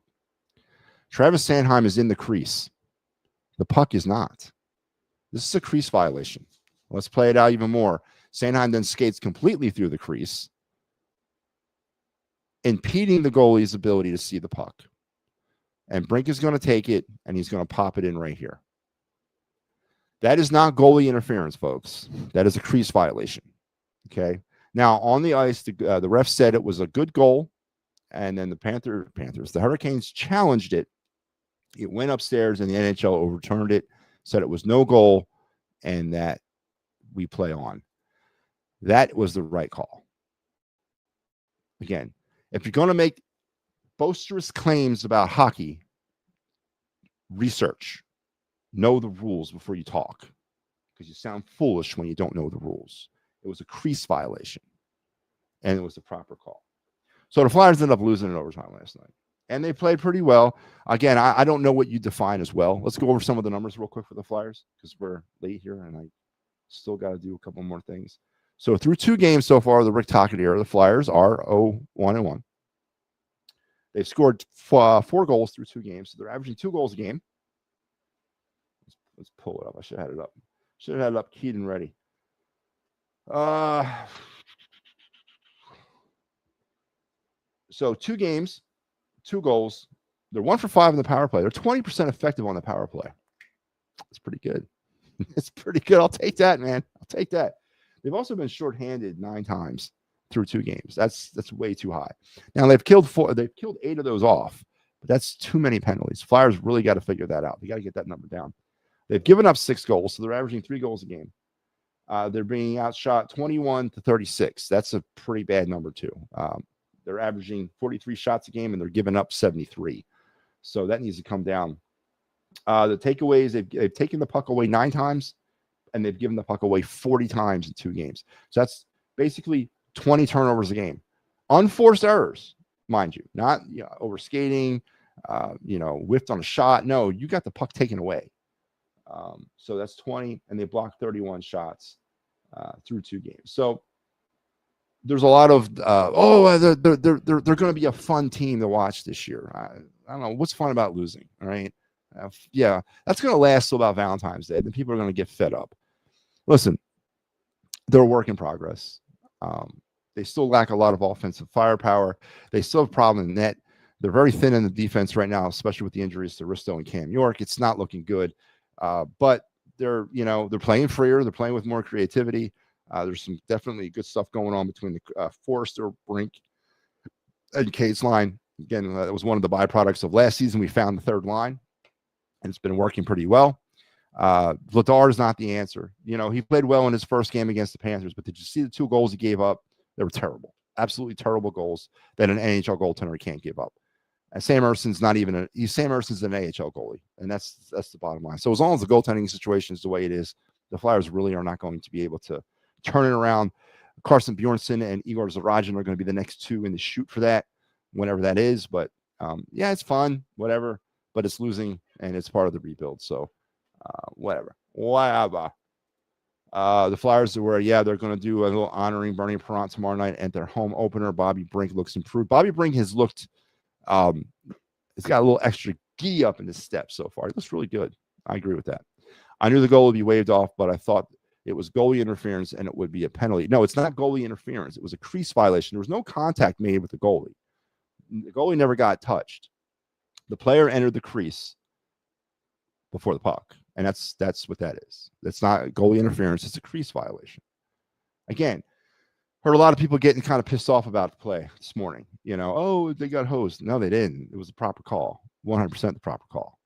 Travis Sanheim is in the crease. The puck is not. This is a crease violation. Let's play it out even more. Sanheim then skates completely through the crease, impeding the goalie's ability to see the puck. And Brink is going to take it, and he's going to pop it in right here. That is not goalie interference, folks. That is a crease violation. Okay. Now, on the ice, the ref said it was a good goal, and then the Hurricanes challenged it. It went upstairs, and the NHL overturned it, said it was no goal, and that we play on. That was the right call. Again, if you're going to make boisterous claims about hockey, research. Know the rules before you talk, because you sound foolish when you don't know the rules. It was a crease violation, and it was the proper call. So the Flyers ended up losing in overtime last night, and they played pretty well. Again, I don't know what you define as well. Let's go over some of the numbers real quick for the Flyers, because we're late here, and I still got to do a couple more things. So through 2 games so far, the Rick Tocchet era, the Flyers are 0-1-1. They've scored 4 goals through 2 games, so they're averaging 2 goals a game. Let's pull it up. I should have had it up. Should have had it up keyed and ready. So 2 games, 2 goals. They're 1 for 5 in the power play. They're 20% effective on the power play. That's pretty good. It's pretty good. I'll take that, man. I'll take that. They've also been shorthanded 9 times through 2 games. That's way too high. Now they've killed 8 of those off, but that's too many penalties. Flyers really got to figure that out. They got to get that number down. They've given up 6 goals, so they're averaging 3 goals a game. They're being outshot 21-36. That's a pretty bad number too. They're averaging 43 shots a game, and they're giving up 73. So that needs to come down. The takeaways, they've taken the puck away 9 times, and they've given the puck away 40 times in 2 games. So that's basically 20 turnovers a game. Unforced errors, mind you, not over skating, whiffed on a shot. No, you got the puck taken away. So that's 20, and they blocked 31 shots through 2 games. So there's a lot of they're going to be a fun team to watch this year. I don't know what's fun about losing. All right, yeah, that's going to last till about Valentine's Day. Then people are going to get fed up. Listen, they're a work in progress. They still lack a lot of offensive firepower. They still have a problem in net. They're very thin in the defense right now, especially with the injuries to Risto and Cam York. It's not looking good. But they're playing freer. They're playing with more creativity. There's some definitely good stuff going on between the Forrester, Brink, and Cade's line. Again, that was one of the byproducts of last season. We found the 3rd line, and it's been working pretty well. Vladar is not the answer. He played well in his first game against the Panthers, but did you see the 2 goals he gave up? They were terrible, absolutely terrible goals that an NHL goaltender can't give up. And Sam Erson's not even Sam Erson's an AHL goalie, and that's the bottom line. So as long as the goaltending situation is the way it is, the Flyers really are not going to be able to turn it around. Carson Bjornsson and Igor Zaradin are going to be the next 2 in the shoot for that, whenever that is. But yeah, it's fun, whatever. But it's losing, and it's part of the rebuild. So whatever. The Flyers they're going to do a little honoring Bernie Perrant tomorrow night at their home opener. Bobby Brink looks improved. Bobby Brink has looked. It's got a little extra giddy up in his steps so far. He looks really good. I agree with that. I knew the goal would be waved off, but I thought it was goalie interference and it would be a penalty. No, it's not goalie interference. It was a crease violation. There was no contact made with the goalie. The goalie never got touched. The player entered the crease before the puck, and that's what that is. That's not goalie interference. It's a crease violation. Again, heard a lot of people getting kind of pissed off about the play this morning. They got hosed. No, they didn't. It was a proper call, 100% the proper call.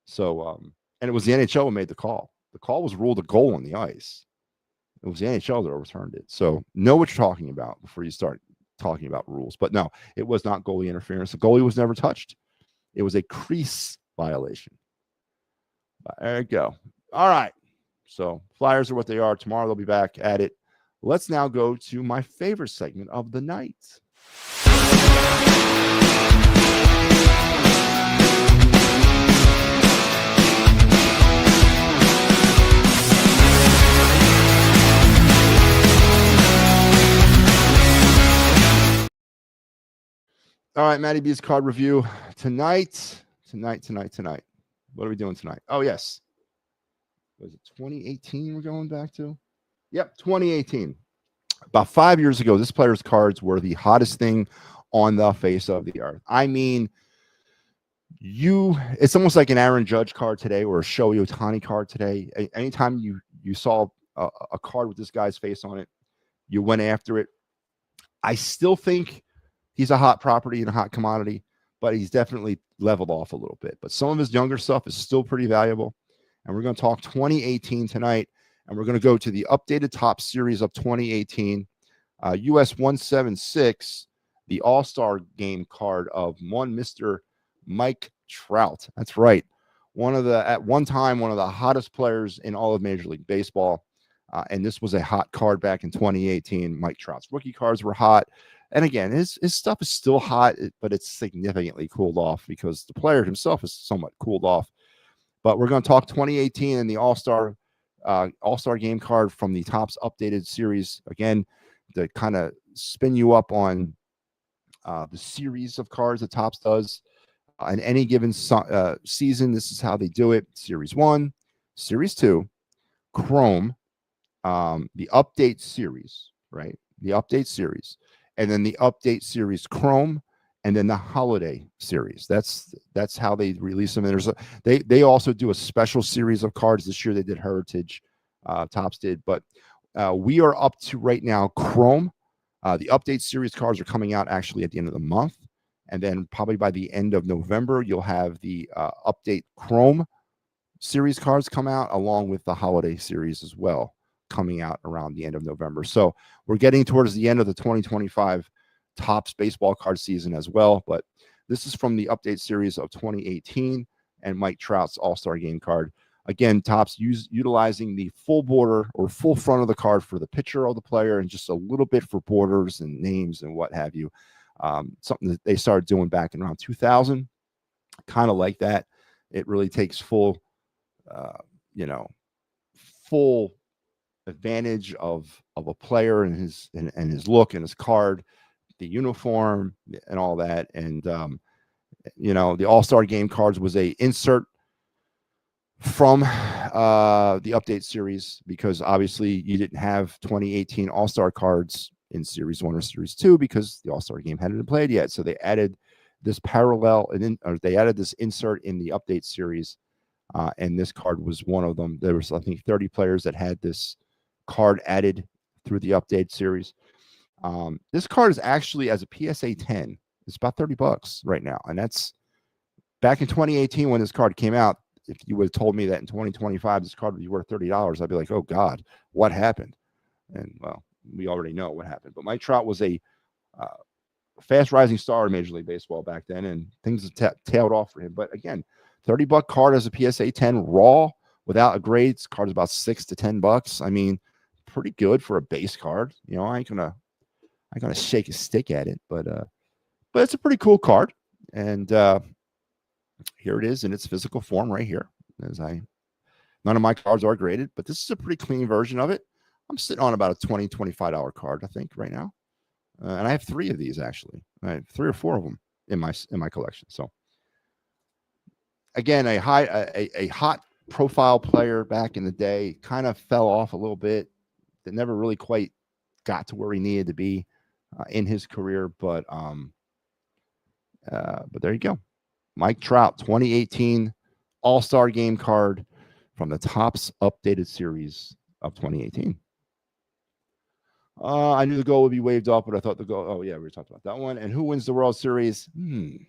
So, and it was the NHL who made the call. The call was ruled a goal on the ice. It was the NHL that overturned it. So know what you're talking about before you start talking about rules. But no, it was not goalie interference. The goalie was never touched. It was a crease violation. There you go. All right. So Flyers are what they are. Tomorrow they'll be back at it. Let's now go to my favorite segment of the night. All right, MattyB's card review tonight. What are we doing tonight? Oh, yes. Was it 2018 we're going back to? Yep, 2018. About 5 years ago, this player's cards were the hottest thing on the face of the earth. I mean, it's almost like an Aaron Judge card today or a Shohei Ohtani card today. Anytime you saw a card with this guy's face on it, you went after it. I still think he's a hot property and a hot commodity, but he's definitely leveled off a little bit. But some of his younger stuff is still pretty valuable. And we're going to talk 2018 tonight, and we're going to go to the updated top series of 2018, US 176, the All-Star game card of one Mr. Mike Trout. That's right. At one time, one of the hottest players in all of Major League Baseball. And this was a hot card back in 2018. Mike Trout's rookie cards were hot. And again, his stuff is still hot, but it's significantly cooled off because the player himself is somewhat cooled off. But we're going to talk 2018 and the All-Star game card from the Topps updated series. Again, to kind of spin you up on the series of cards that Topps does. In any given season, this is how they do it. Series 1, Series 2, Chrome, the update series, right? The update series, and then the update series Chrome, and then the holiday series. That's how they release them. And they also do a special series of cards. This year they did Heritage, Topps did, but we are up to right now Chrome. The update series cards are coming out actually at the end of the month, and then probably by the end of November you'll have the update Chrome series cards come out, along with the holiday series as well, coming out around the end of November. So we're getting towards the end of the 2025 Topps baseball card season as well. But this is from the update series of 2018 and Mike Trout's All-Star game card. Again, Topps utilizing the full border or full front of the card for the picture of the player and just a little bit for borders and names and what have you. Something that they started doing back in around 2000. Kind of like that. It really takes full advantage of a player and his look and his card, the uniform and all that. And the All-Star game cards was a insert from the update series, because obviously you didn't have 2018 All-Star cards in Series 1 or Series 2 because the All-Star game hadn't been played yet. So they added this they added this insert in the update series. And this card was one of them. There was, I think, 30 players that had this card added through the update series. This card is actually, as a PSA 10, it's about $30 right now. And that's back in 2018 when this card came out. If you would have told me that in 2025 this card would be worth $30, I'd be like, oh God, what happened? And well, we already know what happened. But Mike Trout was a fast rising star in Major League Baseball back then, and things tailed off for him. But again, $30 card as a PSA 10 raw without a grade. This card is about $6 to $10. I mean, pretty good for a base card. I ain't gonna shake a stick at it, but it's a pretty cool card. And here it is in its physical form right here. None of my cards are graded, but this is a pretty clean version of it. I'm sitting on about a $20, $25 card, I think, right now. And I have 3 of these actually. I have 3 or 4 of them in my collection. So again, a hot profile player back in the day, kind of fell off a little bit. That never really quite got to where he needed to be in his career. But there you go. Mike Trout, 2018 All-Star game card from the Topps updated series of 2018. I knew the goal would be waved off, but I thought the goal. Oh yeah, we talked about that one. And who wins the World Series? Good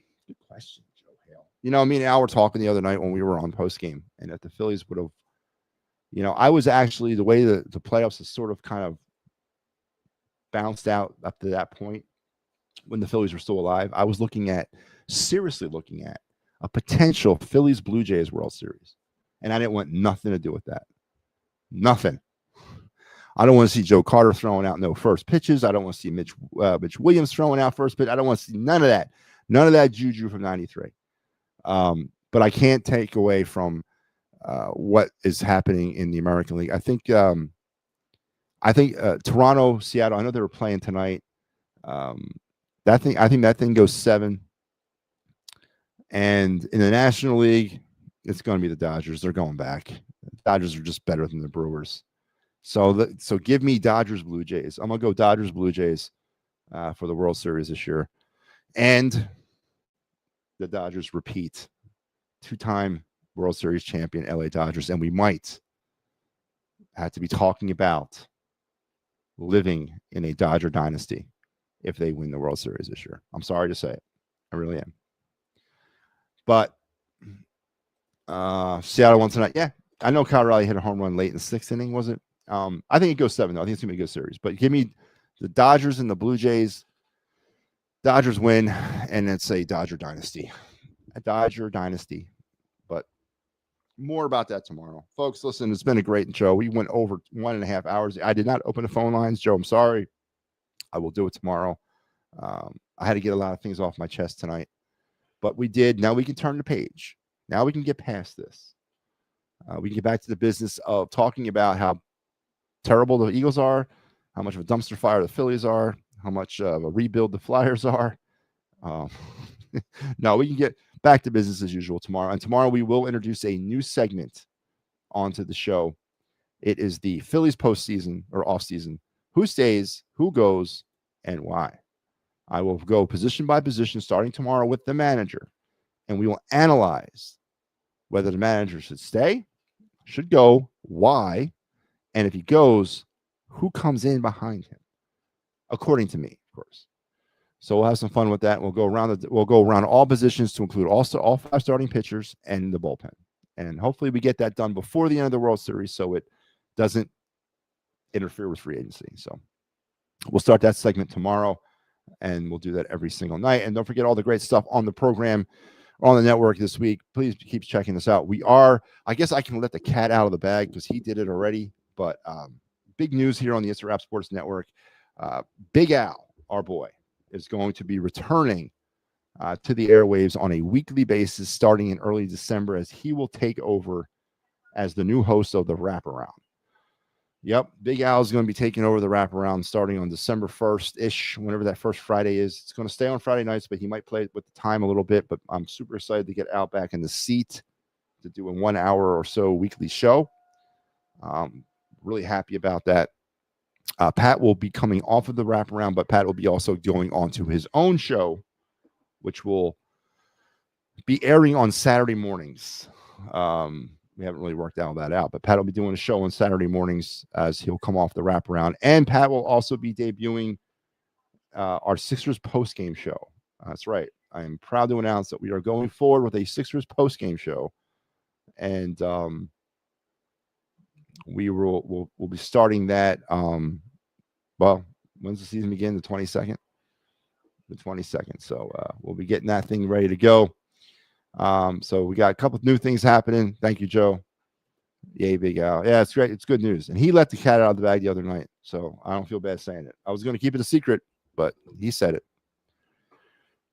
question, Joe Hale. Me and Al were talking the other night when we were on post game, and if the Phillies would have, I was actually, the way the playoffs has sort of kind of bounced out up to that point when the Phillies were still alive, I was seriously looking at a potential Phillies Blue Jays World Series, and I didn't want nothing to do with that. Nothing. I don't want to see Joe Carter throwing out no first pitches. I don't want to see Mitch Williams throwing out first pitch. I don't want to see none of that. None of that juju from 93. But I can't take away from what is happening in the American League. I think Toronto, Seattle, I know they were playing tonight. I think that thing goes 7. And in the National League, it's going to be the Dodgers. They're going back. The Dodgers are just better than the Brewers. So give me Dodgers Blue Jays. I'm going to go Dodgers Blue Jays for the World Series this year. And the Dodgers repeat. 2-time World Series champion LA Dodgers. And we might have to be talking about living in a Dodger dynasty if they win the World Series this year. I'm sorry to say it. I really am. But Seattle won tonight. Yeah, I know Kyle Raleigh hit a home run late in the 6th inning, was it? I think it goes 7, though. I think it's going to be a good series. But give me the Dodgers and the Blue Jays. Dodgers win, and it's a Dodger dynasty. A Dodger dynasty. But more about that tomorrow. Folks, listen, it's been a great show. We went over 1.5 hours. I did not open the phone lines, Joe. I'm sorry. I will do it tomorrow. I had to get a lot of things off my chest tonight. But we did. Now we can turn the page. Now we can get past this. We can get back to the business of talking about how terrible the Eagles are, how much of a dumpster fire the Phillies are, how much of a rebuild the Flyers are. No, we can get back to business as usual tomorrow. And tomorrow we will introduce a new segment onto the show. It is the Phillies postseason or offseason. Who stays, who goes, and why? I will go position by position starting tomorrow with the manager, and we will analyze whether the manager should stay, should go, why, and if he goes, who comes in behind him, according to me, of course. So we'll have some fun with that. We'll go around all positions to include all 5 starting pitchers and the bullpen, and hopefully we get that done before the end of the World Series so it doesn't interfere with free agency. So we'll start that segment tomorrow. And we'll do that every single night. And don't forget all the great stuff on the program, on the network this week. Please keep checking this out. I guess I can let the cat out of the bag because he did it already. But big news here on the It's a Wrap Sports Network. Big Al, our boy, is going to be returning to the airwaves on a weekly basis starting in early December as he will take over as the new host of the Wraparound. Yep, Big Al is going to be taking over the Wraparound starting on December 1st-ish, whenever that first Friday is. It's going to stay on Friday nights, but he might play with the time a little bit. But I'm super excited to get Al back in the seat to do a 1 hour or so weekly show. Really happy about that. Pat will be coming off of the Wraparound, but Pat will be also going on to his own show, which will be airing on Saturday mornings. We haven't really worked all that out, but Pat will be doing a show on Saturday mornings as he'll come off the Wraparound. And Pat will also be debuting our Sixers postgame show. That's right. I am proud to announce that we are going forward with a Sixers postgame show. And we'll be starting that. Well, when's the season begin? The 22nd? The 22nd. So we'll be getting that thing ready to go. So we got a couple of new things happening. Thank you, Joe. Yay, Big Al. Yeah, it's great. It's good news. And he let the cat out of the bag the other night. So I don't feel bad saying it. I was going to keep it a secret, but he said it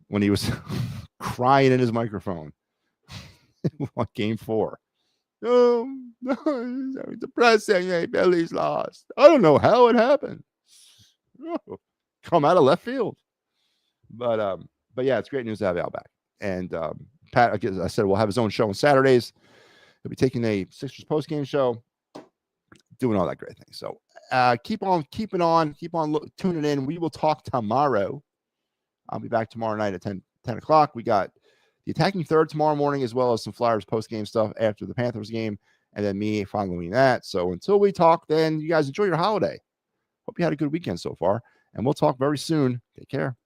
when he was crying in his microphone on game 4. Oh, no, it's very depressing. Hey, Billy's lost. I don't know how it happened. Oh, come out of left field. But yeah, it's great news to have Al back. And Pat, as I said, will have his own show on Saturdays. He'll be taking a Sixers postgame show, doing all that great thing. So keep on tuning in. We will talk tomorrow. I'll be back tomorrow night at 10 o'clock. We got the Attacking Third tomorrow morning, as well as some Flyers postgame stuff after the Panthers game, and then me following that. So until we talk, then you guys enjoy your holiday. Hope you had a good weekend so far, and we'll talk very soon. Take care.